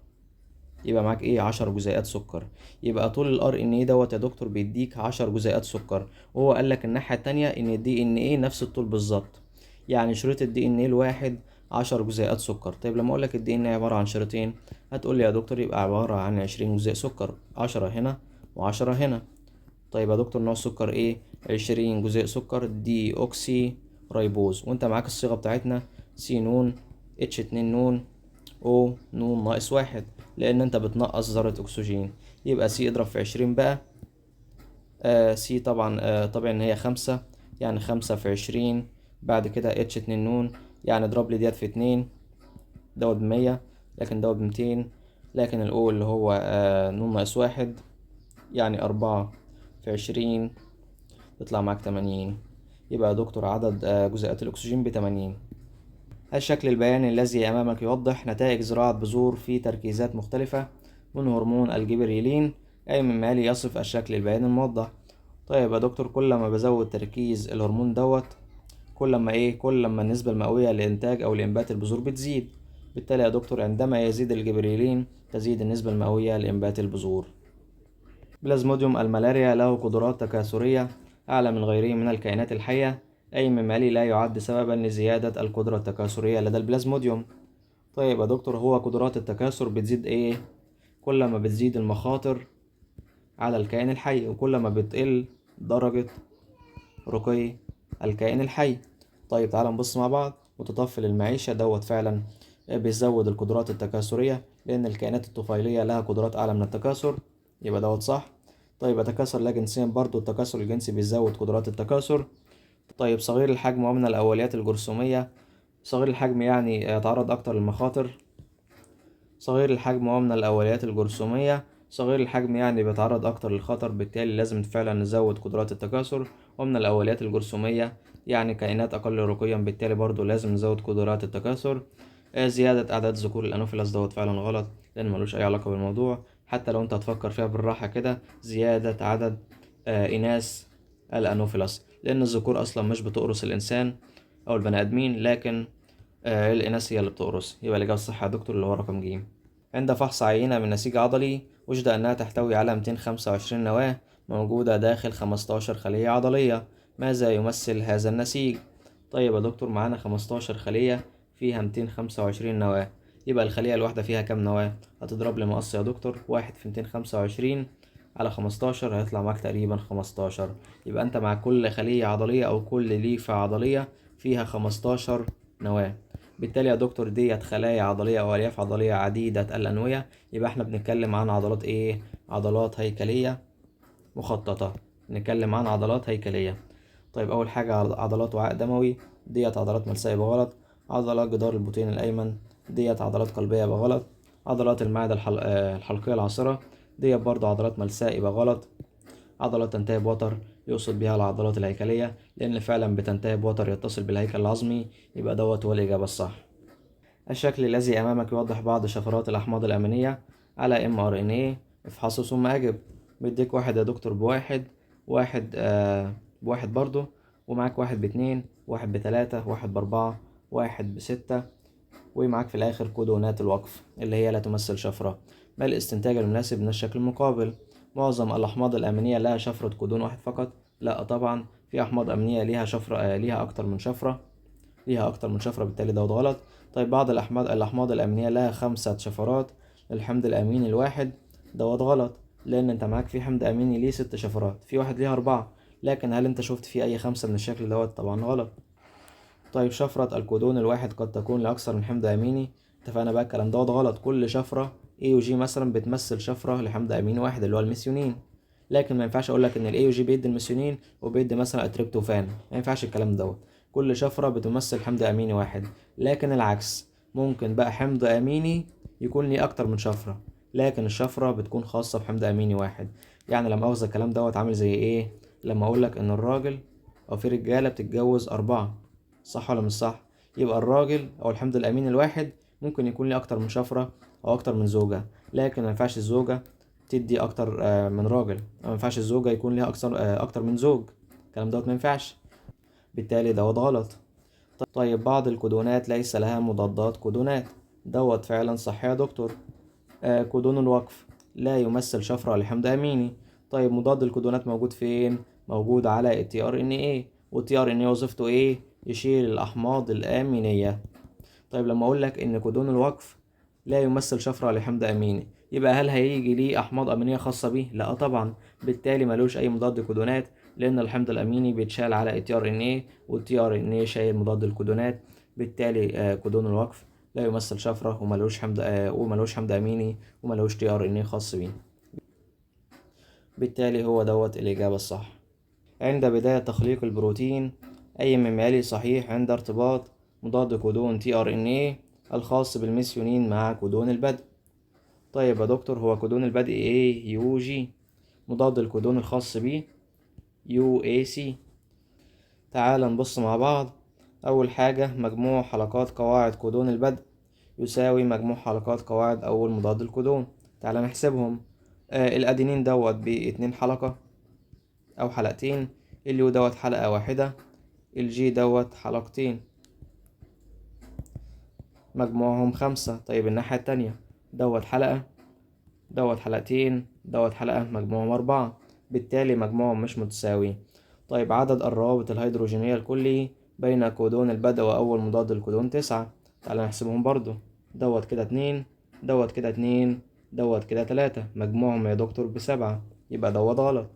يبقى معاك ايه 10 جزيئات سكر. يبقى طول الار ان ايه دوت يا دكتور بيديك 10 جزيئات سكر، وهو قال لك الناحيه التانية ان الدي ان ايه نفس الطول بالظبط، يعني شريط الدي ان ايه الواحد 10 جزيئات سكر. طيب لما اقول لك الدي ان ايه عباره عن شريطين، هتقول لي يا دكتور يبقى عباره عن 20 جزيء سكر، 10 هنا و10 هنا. طيب يا دكتور نوع السكر ايه؟ 20 جزيء سكر دي اوكسي ريبوز، وانت معاك الصيغه بتاعتنا سي نون اتش 2 نون او نون ناقص واحد، لان انت بتنقص ذرة اكسجين. يبقى سي اضرب في 20 بقى. سي طبعا طبعا ان هي 5، يعني 5 في 20، بعد كده اتش 2 نون يعني اضرب لي ديت في 2، دوت ب100 لكن دوت ب200، لكن الاو اللي هو نون ناقص واحد يعني 4 في 20، يطلع معاك 80. يبقى يا دكتور عدد جزيئات الأكسجين ب80. الشكل البياني الذي أمامك يوضح نتائج زراعة بذور في تركيزات مختلفة من هرمون الجبريلين، أي مما يلي يصف الشكل البياني الموضح. طيب يا دكتور، كل ما بزود تركيز الهرمون كل ما النسبة المئوية لإنتاج أو لإنبات البذور بتزيد. بالتالي يا دكتور عندما يزيد الجبريلين تزيد النسبة المئوية لإنبات البذور. بلازموديوم الملاريا له قدرات تكاثرية أعلى من غيره من الكائنات الحية، أي مما لا يعد سببا لزيادة القدرة التكاثرية لدى البلازموديوم. طيب يا دكتور، هو قدرات التكاثر بتزيد كل ما بتزيد المخاطر على الكائن الحي، وكل ما بتقل درجة رقي الكائن الحي. طيب تعال نبص مع بعض. متطفل المعيشة فعلا بيزود القدرات التكاثرية، لأن الكائنات الطفيلية لها قدرات أعلى من التكاثر، يبقى صح. طيب يتكاثر لا جنسيا، برضو التكاثر الجنسي بيزود قدرات التكاثر. طيب صغير الحجم ومن الأوليات الجرثومية، صغير الحجم يعني يتعرض أكتر للمخاطر. صغير الحجم ومن الأوليات الجرثومية، صغير الحجم يعني بيتعرض أكتر للخطر، بالتالي لازم فعلا نزود قدرات التكاثر. ومن الأوليات الجرثومية يعني كائنات أقل رقيا، بالتالي برضو لازم نزود قدرات التكاثر. زيادة أعداد ذكور الأنوفيلاس فعلا غلط، لأن ملوش أي علاقة بالموضوع. حتى لو أنت هتفكر فيها بالراحة كده، زيادة عدد إناث الأنوفيلاس، لأن الذكور أصلا مش بتقرص الإنسان أو البني آدمين، لكن الإناث هي اللي بتقرص. يبقى الإجابة الصح يا دكتور اللي هو رقم ج. عند فحص عينة من نسيج عضلي وجد أنها تحتوي على 225 نواة موجودة داخل 15 خلية عضلية. ماذا يمثل هذا النسيج؟ طيب يا دكتور، معانا 15 خلية فيها 225 نواة، يبقى الخلية الواحدة فيها كام نواة؟ هتضرب لي مقص يا دكتور، 1 في 225 على 15 هيطلع معاك تقريبا 15. يبقى أنت مع كل خلية عضلية أو كل ليفة عضلية فيها 15 نواة. بالتالي يا دكتور ديت خلايا عضلية أو ألياف عضلية عديدة الأنوية، يبقى احنا بنتكلم عن عضلات عضلات هيكلية مخططة. نتكلم عن عضلات هيكلية. طيب أول حاجة عضلات وعاء دموي، ديت عضلات ملساء يبقى غلط. عضلات جدار البطين الأيمن، ديت عضلات قلبية يبقى غلط. عضلات المعدة الحلقية العاصرة، ديت برضو عضلات ملساء يبقى غلط. عضلات تنتهي بوتر، يقصد بها العضلات الهيكلية، لأن فعلا بتنتهي بوتر يتصل بالهيكل العظمي، يبقى هو الإجابة الصح. الشكل الذي أمامك يوضح بعض شفرات الأحماض الأمينية على mRNA، افحصه ثم أجب. بيديك واحد يا دكتور بواحد، واحد بواحد برضو، ومعاك واحد باتنين، واحد بتلاتة، واحد بأربعة، واحد بستة، ومعاك في الآخر كودونات الوقف اللي هي لا تمثل شفرة. ما الاستنتاج المناسب من الشكل المقابل؟ معظم الأحماض الأمينية لها شفرة كودون واحد فقط. لا طبعا، في أحماض أمينية ليها شفرة ليها أكتر من شفرة، بالتالي غلط. طيب بعض الأحماض الأمينية لها 5 شفرات للحمض الأميني الواحد، غلط، لأن أنت معاك في حمض أميني ليه 6 شفرات، في واحد ليه 4. لكن هل أنت شفت فيه أي 5 من الشكل طبعا غلط. طيب شفرة الكودون الواحد قد تكون لأكثر من حمض أميني، اتفقنا بقى الكلام غلط. كل شفرة A و G مثلا بتمثل شفرة لحمض أميني واحد اللي هو الميثيونين، لكن ما ينفعش أقول لك إن ال A و G بيدي الميثيونين وبيدي مثلا التريبتوفان، ما ينفعش الكلام كل شفرة بتمثل حمض أميني واحد. لكن العكس، ممكن بقى حمض أميني يكون ليه أكتر من شفرة، لكن الشفرة بتكون خاصة بحمض أميني واحد. يعني لما أخذ الكلام عامل زي لما أقول لك إن الراجل أو في رجالة بتتجوز 4، صح ولا مش صح؟ يبقى الراجل أو الحمض الأميني الواحد ممكن يكون ليه أكتر من شفرة أو أكتر من زوجة، لكن ما ينفعش الزوجة تدي أكتر من راجل، ما ينفعش الزوجة يكون ليها أكتر من زوج، الكلام ما ينفعش، بالتالي غلط. طيب بعض الكودونات ليس لها مضادات كودونات، فعلا صح يا دكتور. كودون الوقف لا يمثل شفرة لحمض أميني. طيب مضاد الكودونات موجود فين؟ موجود على ال tRNA، وال tRNA وظيفته يشيل الأحماض الأمينية. طيب لما أقول لك إن كودون الوقف لا يمثل شفرة لحمض أميني، يبقى هل هيجي ليه أحماض أمينية خاصة بيه؟ لا طبعا، بالتالي ملوش أي مضاد كودونات، لأن الحمض الأميني بيتشال على ال tRNA وال tRNA شايل مضاد الكودونات، بالتالي كودون الوقف لا يمثل شفرة وملوش حمض أميني وملوش tRNA خاص بيه، بالتالي هو الإجابة الصح. عند بداية تخليق البروتين أي مما يلي صحيح عند ارتباط مضاد كودون tRNA الخاص بالميثيونين مع كودون البدء. طيب يا دكتور، هو كودون البدء يوجي مضاد الكودون الخاص بيه UAC. تعال نبص مع بعض. أول حاجة مجموع حلقات قواعد كودون البدء يساوي مجموع حلقات قواعد أول مضاد الكودون. تعال نحسبهم. الأدينين دوت ب2 حلقة أو حلقتين، اليو دوت حلقة واحدة، الجي دوت حلقتين، مجموعهم 5. طيب الناحية التانية دوت حلقة، دوت حلقتين، دوت حلقة، مجموعهم 4، بالتالي مجموعهم مش متساوي. طيب عدد الروابط الهيدروجينية الكلي بين كودون البدء وأول مضاد الكودون 9. تعال نحسبهم برضو. دوت كده 2، دوت كده 2، دوت كده 3، مجموعهم يا دكتور ب7، يبقى دوت غلط.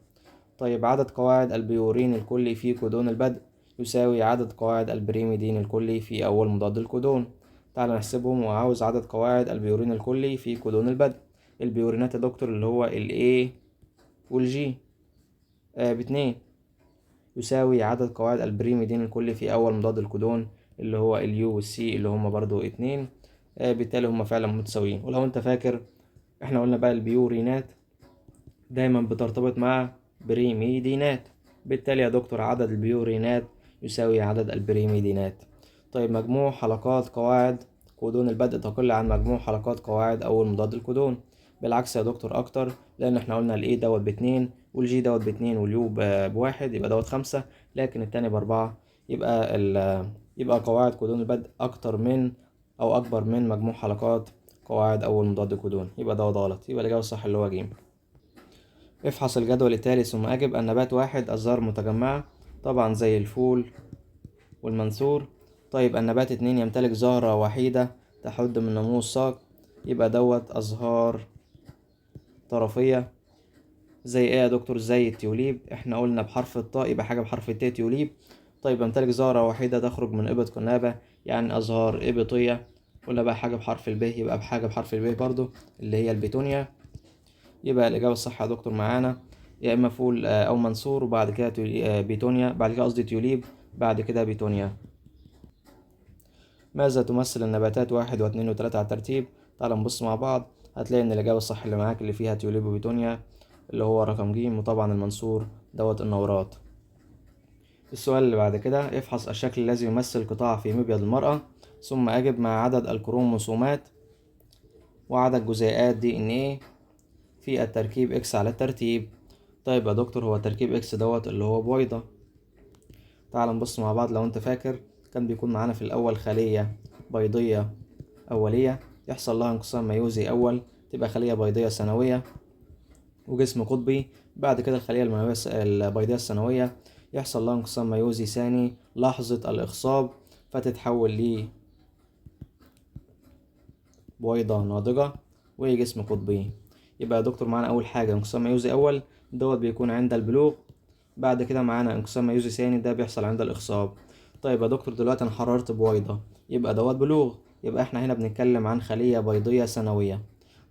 طيب عدد قواعد البيورين الكلي في كودون البدء يساوي عدد قواعد البريميدين الكلي في أول مضاد الكودون. تعال نحسبهم، وعاوز عدد قواعد البيورين الكلي في كودون البدء. البيورينات يا دكتور اللي هو ال A وال G ب2 يساوي عدد قواعد البريميدين الكلي في أول مضاد الكودون اللي هو ال U وال C اللي هما برضو 2. بالتالي هما فعلا متساويين. ولو انت فاكر احنا قلنا بقى البيورينات دايما بترتبط مع بريميدينات، بالتالي يا دكتور عدد البيورينات يساوي عدد البريميدينات. طيب مجموع حلقات قواعد كودون البدء تقل عن مجموع حلقات قواعد أول مضاد الكودون. بالعكس يا دكتور أكتر، لأن احنا قلنا ال A دوت ب2 وال G دوت ب2 وال U ب1، يبقى دوت 5، لكن التاني ب4. يبقى قواعد كودون البدء أكتر من أو أكبر من مجموع حلقات قواعد أول مضاد الكودون، يبقى دوت غلط. يبقى الإجابة الصح اللي هو ج. افحص الجدول التالي ثم أجب. النبات 1 أزهار متجمعة، طبعا زي الفول والمنثور. طيب النبات 2 يمتلك زهرة وحيدة تحد من نمو الساق، يبقى دوت أزهار طرفية. زي ايه يا دكتور؟ زي التيوليب، احنا قلنا بحرف الطاء يبقى حاجة بحرف التاء تيوليب. طيب يمتلك زهرة وحيدة تخرج من إبط قنابة، يعني أزهار إبطية. قلنا بقى حاجة بحرف الب، يبقى بحاجة بحرف الب برضو اللي هي البيتونيا. يبقى الإجابة الصح يا دكتور معانا يا إما فول أو منصور، وبعد كده بيتونيا، بعد كده قصدي تيوليب، بعد كده بيتونيا. ماذا تمثل النباتات 1 و2 و3 على الترتيب؟ تعال نبص مع بعض. هتلاقي إن الإجابة الصح اللي معاك اللي فيها تيوليب وبيتونيا اللي هو رقم ج، وطبعا المنصور دوت النورات. السؤال اللي بعد كده، افحص الشكل الذي يمثل قطاع في مبيض المرأة ثم أجب مع عدد الكروموسومات وعدد جزيئات DNA في التركيب إكس على الترتيب. طيب يا دكتور هو تركيب إكس دوت اللي هو بويضة. تعال نبص مع بعض. لو انت فاكر كان بيكون معانا في الأول خلية بيضية أولية يحصل لها انقسام ميوزي أول تبقى خلية بيضية ثانوية وجسم قطبي. بعد كده الخلية البيضية الثانوية يحصل لها انقسام ميوزي ثاني لحظة الإخصاب فتتحول لبويضة ناضجة وجسم قطبي. يبقى يا دكتور معانا أول حاجة انقسام ميوزي أول دوت بيكون عند البلوغ، بعد كده معانا انقسام ميوزي ثاني ده بيحصل عند الإخصاب. طيب يا دكتور دلوقتي أنا حررت بويضة، يبقى دوت بلوغ، يبقى احنا هنا بنتكلم عن خلية بيضية ثانوية.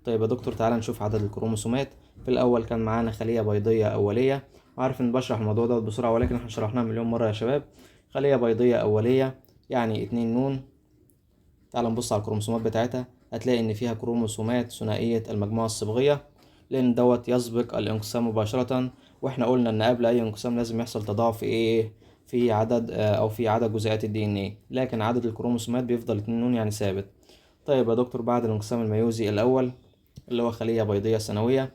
طيب يا دكتور تعالى نشوف عدد الكروموسومات. في الأول كان معانا خلية بيضية أولية، وعارف إن بشرح الموضوع ده بسرعة ولكن احنا شرحناه مليون مرة يا شباب. خلية بيضية أولية يعني 2 نون. تعال نبص على الكروموسومات بتاعتها، هتلاقي إن فيها كروموسومات ثنائية المجموعة الصبغية، لأن دوت يسبق الانقسام مباشرة. واحنا قلنا إن قبل أي انقسام لازم يحصل تضاعف في إيه؟ في عدد أو في عدد جزيئات DNA، لكن عدد الكروموسومات بيفضل 2 نون يعني ثابت. طيب يا دكتور بعد الانقسام الميوزي الأول اللي هو خلية بيضية ثانوية،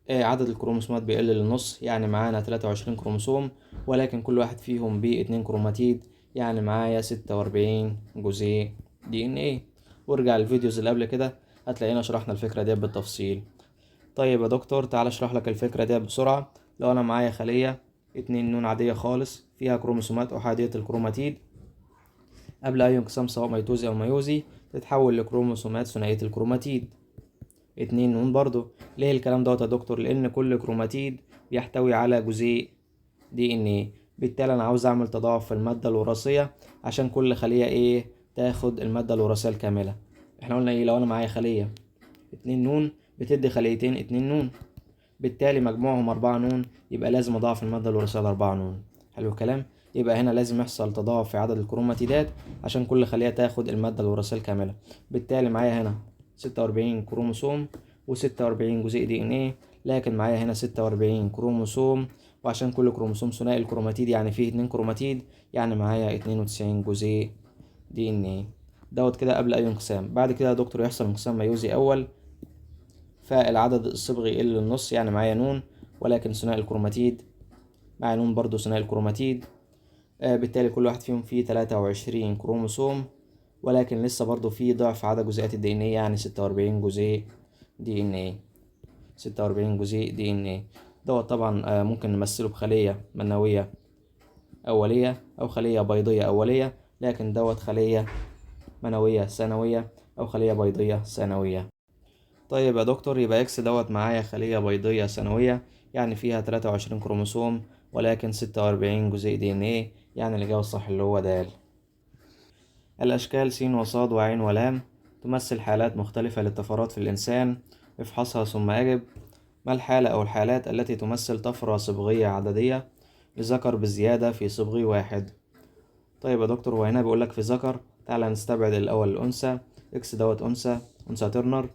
عدد الكروموسومات بيقل للنص، يعني معانا 23 كروموسوم، ولكن كل واحد فيهم ب2 كروماتيد، يعني معايا 46 جزيء DNA. وارجع الفيديوز اللي قبل كده هتلاقينا شرحنا الفكرة دي بالتفصيل. طيب يا دكتور تعال اشرح لك الفكرة دي بسرعة. لو انا معايا خلية 2 نون عادية خالص فيها كروموسومات أحادية الكروماتيد، قبل أي انقسام سواء ميتوزي أو ميوزي تتحول لكروموسومات ثنائية الكروماتيد 2 نون برضو. ليه الكلام دوت يا دكتور؟ لأن كل كروماتيد بيحتوي على جزيء DNA، بالتالي أنا عاوز أعمل تضاعف في المادة الوراثية عشان كل خلية تاخد المادة الوراثية الكاملة. احنا قلنا لو أنا معايا خلية 2 نون بتدي خليتين 2 نون، بالتالي مجموعهم 4 نون، يبقى لازم أضاعف المادة الوراثية ل4 نون. حلو الكلام. يبقى هنا لازم يحصل تضاعف في عدد الكروماتيدات عشان كل خلية تاخد المادة الوراثية الكاملة. بالتالي معايا هنا 46 كروموسوم و46 جزيء DNA، لكن معايا هنا 46 كروموسوم وعشان كل كروموسوم ثنائي الكروماتيد يعني فيه 2 كروماتيد، يعني معايا 92 جزيء دي ان ايه دوت كده قبل اي انقسام. بعد كده يا دكتور يحصل انقسام ميوزي اول، فالعدد الصبغي يقل للنص، يعني معايا نون، ولكن ثنائي الكروماتيد مع نون برضو ثنائي الكروماتيد. بالتالي كل واحد فيهم فيه 23 كروموسوم، ولكن لسه برضو فيه ضعف عدد جزيئات الدي ان ايه، يعني 46 جزيء دي ان ايه 46 جزيء دي ان ايه دوت. طبعا ممكن نمثله بخلية منوية أولية أو خلية بيضية أولية، لكن دوت خلية منوية ثانوية أو خلية بيضية ثانوية. طيب يا دكتور، يبقى اكس دوت معايا خلية بيضية ثانوية، يعني فيها 23 كروموسوم ولكن 46 جزيء دي ان ايه، يعني الإجابة الصح اللي هو د. الأشكال س وصاد وعين ولام تمثل حالات مختلفة للطفرات في الإنسان، افحصها ثم أجب. ما الحالة أو الحالات التي تمثل طفرة صبغية عددية لذكر بزيادة في صبغي واحد؟ طيب يا دكتور، هو هنا بيقولك في ذكر، تعالى نستبعد الأول الأنثى. إكس دوت أنثى ترنر،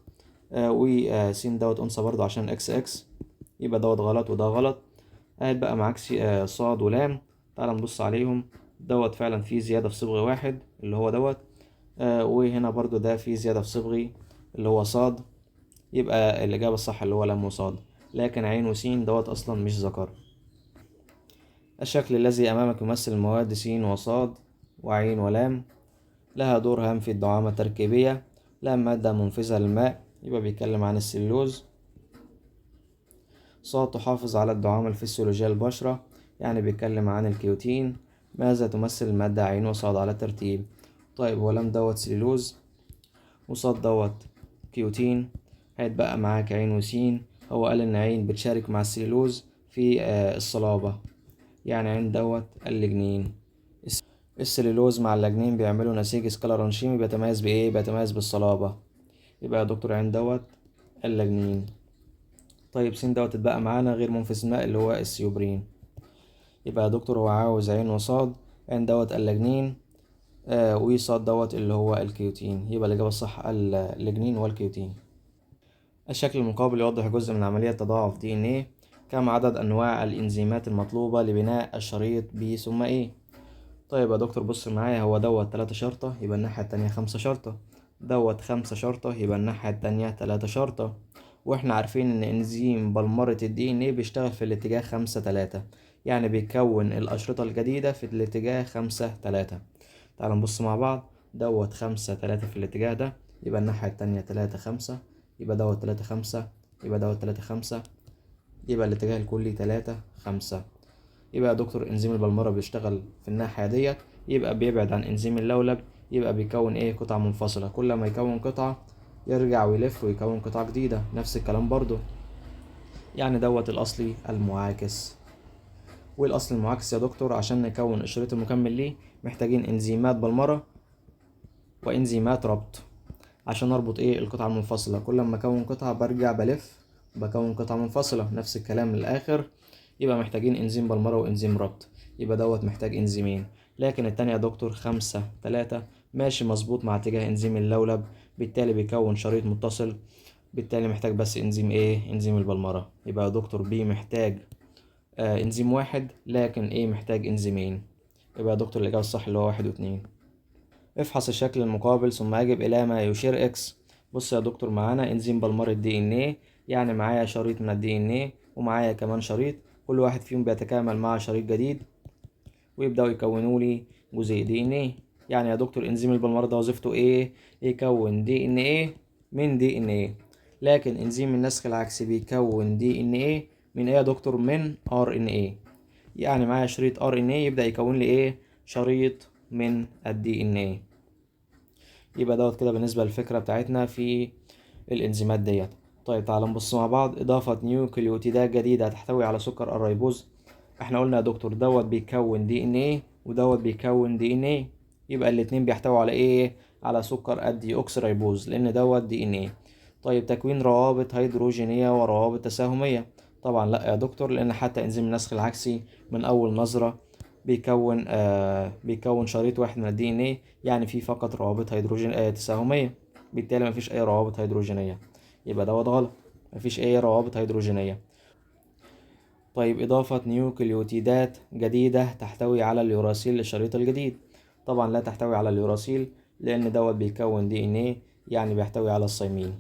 وس دوت أنثى برضه عشان إكس، يبقى دوت غلط وده غلط. هيتبقى معاك صاد ولام، تعالى نبص عليهم. دوت فعلا فيه زيادة في صبغي واحد اللي هو دوت، وهنا برضو ده فيه زيادة في صبغي اللي هو صاد، يبقى الإجابة الصح اللي هو لام وصاد. لكن عين وسين دوت أصلا مش ذكر. الشكل الذي أمامك يمثل المواد س وصاد وعين ولام، لها دور هام في الدعامة التركيبية، لها مادة منفذة للماء، يبقى بيتكلم عن السلوز. صاد تحافظ على الدعامة الفسيولوجية للبشرة، يعني بيتكلم عن الكيوتين. ماذا تمثل المادة عين وصاد على الترتيب؟ طيب ولام دوت سليلوز، وصاد دوت كيوتين، هيتبقى معاك عين وسين. هو قال إن عين بتشارك مع السليلوز في الصلابة، يعني عين دوت اللجنين. السليلوز مع اللجنين بيعملوا نسيج سكلرانشيمي بيتميز بإيه؟ بيتميز بالصلابة، يبقى يا دكتور عين دوت اللجنين. طيب س دوت اتبقى معانا غير منفذ الماء اللي هو السيوبرين، يبقى يا دكتور هو عاوز عين وصاد، عين دوت اللجنين، وصاد دوت اللي هو الكيوتين، يبقى الإجابة الصح اللجنين والكيوتين. الشكل المقابل يوضح جزء من عملية تضاعف دي ان ايه. كم عدد أنواع الإنزيمات المطلوبة لبناء الشريط ب ثم ايه؟ طيب يا دكتور بص معايا، هو دوت 3 شرطة يبقى الناحية التانية 5 شرطة، دوت 5 شرطة يبقى الناحية التانية 3 شرطة. واحنا عارفين ان انزيم بلمرة الدي ان ايه بيشتغل في الاتجاه 5-3، يعني بيكون الأشرطة الجديدة في الاتجاه 5-3. تعال نبص مع بعض، دوت 5-3 في الاتجاه ده، يبقى الناحية التانية 3-5، يبقى دوت 3-5، يبقى دوت 3-5، يبقى الاتجاه الكلي 3-5. يبقى يا دكتور انزيم البلمرة بيشتغل في الناحية ديت، يبقى بيبعد عن انزيم اللولب، يبقى بيكون ايه؟ قطع منفصلة. كل ما يكون قطعة يرجع ويلف ويكون قطعة جديدة، نفس الكلام برضو، يعني دوت الأصلي المعاكس. والأصل المعاكس يا دكتور عشان نكون الشريط المكمل ليه محتاجين انزيمات بلمرة وانزيمات ربط عشان اربط ايه؟ القطعة المنفصلة. كل ما اكون قطعة برجع بلف بكون قطعة منفصلة، نفس الكلام للآخر. يبقى محتاجين انزيم بلمرة وانزيم ربط، يبقى دوت محتاج انزيمين. لكن التانية يا دكتور 5-3 ماشي مظبوط مع اتجاه انزيم اللولب، بالتالي بيكون شريط متصل، بالتالي محتاج بس انزيم ايه؟ انزيم البلمرة. يبقى يا دكتور بي محتاج انزيم واحد، لكن ايه؟ محتاج انزيمين. يبقى يا دكتور الإجابة الصح اللي هو 1 و2. افحص الشكل المقابل ثم اجب إلى ما يشير اكس. بص يا دكتور، معانا انزيم بلمرة دي ان ايه، يعني معايا شريط من الدي ان ايه ومعايا كمان شريط، كل واحد فيهم بيتكامل مع شريط جديد ويبدأوا يكونوا لي جزيء دي ان ايه. يعني يا دكتور انزيم البلمرة ده وظيفته ايه؟ يكون دي ان ايه من دي ان ايه. لكن انزيم النسخ العكسي بيكون دي ان ايه من ايه يا دكتور؟ من ار ان ايه. يعني معايا شريط ار ان ايه يبدأ يكون لي ايه؟ شريط من الدي ان ايه. يبقى دوت كده بالنسبة للفكرة بتاعتنا في الانزيمات ديت. طيب تعال نبص مع بعض. إضافة نيوكليوتيدات جديدة تحتوي على سكر الريبوز، احنا قلنا يا دكتور دوت بيكون دي ان ايه ودوت بيكون دي ان ايه، يبقى الاتنين بيحتوي على ايه؟ على سكر الدي اوكس ريبوز، لان دوت دي ان ايه. طيب تكوين روابط هيدروجينية وروابط تساهمية، طبعا لا يا دكتور، لان حتى انزيم النسخ العكسي من اول نظرة بيكون شريط واحد من الدي ان ايه، يعني في فقط روابط هيدروجين تساهمية، بالتالي مفيش اي روابط هيدروجينية، يبقى دوت غلط، مفيش اي روابط هيدروجينية. طيب إضافة نيوكليوتيدات جديدة تحتوي على اليوراسيل للشريط الجديد. طبعا لا تحتوي على اليوراسيل لأن دوت بيكون DNA، يعني بيحتوي على الصيمين.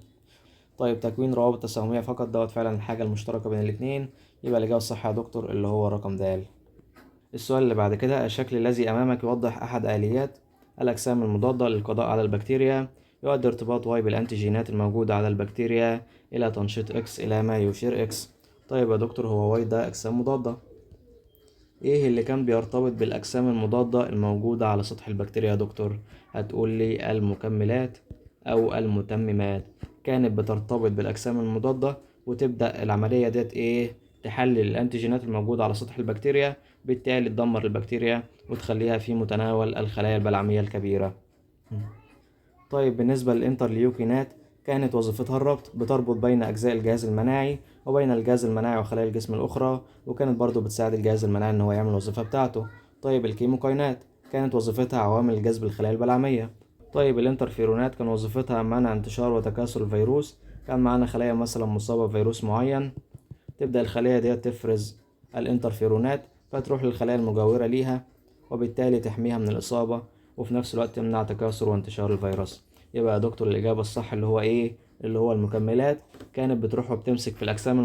طيب تكوين روابط تساهمية فقط، دوت فعلا الحاجة المشتركة بين الاتنين، يبقى الإجابة الصح يا دكتور اللي هو رقم د. السؤال اللي بعد كده، الشكل الذي أمامك يوضح أحد آليات الأجسام المضادة للقضاء على البكتيريا. يؤدي ارتباط واي بالأنتيجينات الموجودة على البكتيريا إلى تنشيط إكس إلى ما يشير إكس. طيب يا دكتور، هو واي ده أجسام مضادة، إيه اللي كان بيرتبط بالأجسام المضادة الموجودة على سطح البكتيريا يا دكتور؟ هتقول لي المكملات أو المتممات. كانت بترتبط بالأجسام المضادة وتبدأ العملية ديت تحلل الأنتيجينات الموجودة على سطح البكتيريا، بالتالي تدمر البكتيريا وتخليها في متناول الخلايا البلعمية الكبيرة. طيب بالنسبة للإنترليوكينات، كانت وظيفتها الربط، بتربط بين أجزاء الجهاز المناعي وبين الجهاز المناعي وخلايا الجسم الأخرى، وكانت برضو بتساعد الجهاز المناعي إن هو يعمل الوظيفة بتاعته. طيب الكيموكاينات، كانت وظيفتها عوامل جذب الخلايا البلعمية. طيب الانترفيرونات، كان وظيفتها منع انتشار وتكاثر الفيروس. كان معانا خلايا مثلا مصابة بفيروس معين، تبدأ الخلية دي تفرز الانترفيرونات فتروح للخلايا المجاورة ليها، وبالتالي تحميها من الإصابة وفي نفس الوقت تمنع تكاثر وانتشار الفيروس. يبقى يا دكتور الإجابة الصح اللي هو اللي هو المكملات. كانت بتروح وبتمسك في الأجسام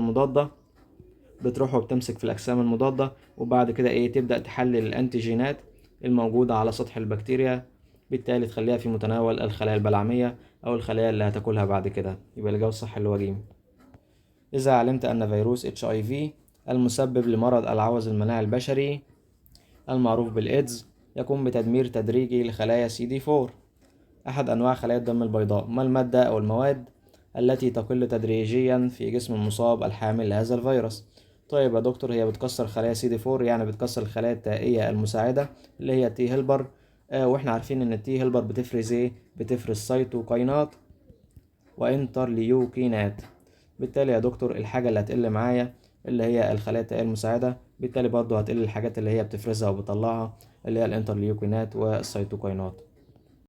المضادة، وبعد كده تبدأ تحلل الأنتيجينات الموجودة على سطح البكتيريا، بالتالي تخليها في متناول الخلايا البلعمية أو الخلايا اللي هتاكلها بعد كده. يبقى الإجابة الصح اللي هو ج. إذا علمت أن فيروس HIV المسبب لمرض العوز المناعي البشري المعروف بالإيدز يقوم بتدمير تدريجي لخلايا CD4، أحد أنواع خلايا الدم البيضاء، ما المادة أو المواد التي تقل تدريجيا في جسم المصاب الحامل لهذا الفيروس؟ طيب يا دكتور، هي بتكسر خلايا CD4، يعني بتكسر الخلايا التائية المساعدة اللي هي تي هيلبر. واحنا عارفين ان التي هيلبر بتفرز بتفرز سيتوكاينات وانترليوكينات. بالتالي يا دكتور الحاجة اللي هتقل معايا اللي هي الخلايا التائية المساعدة، بالتالي برضو هتقل الحاجات اللي هي بتفرزها وبتطلعها اللي هي الانترليوكينات والسيتوكاينات.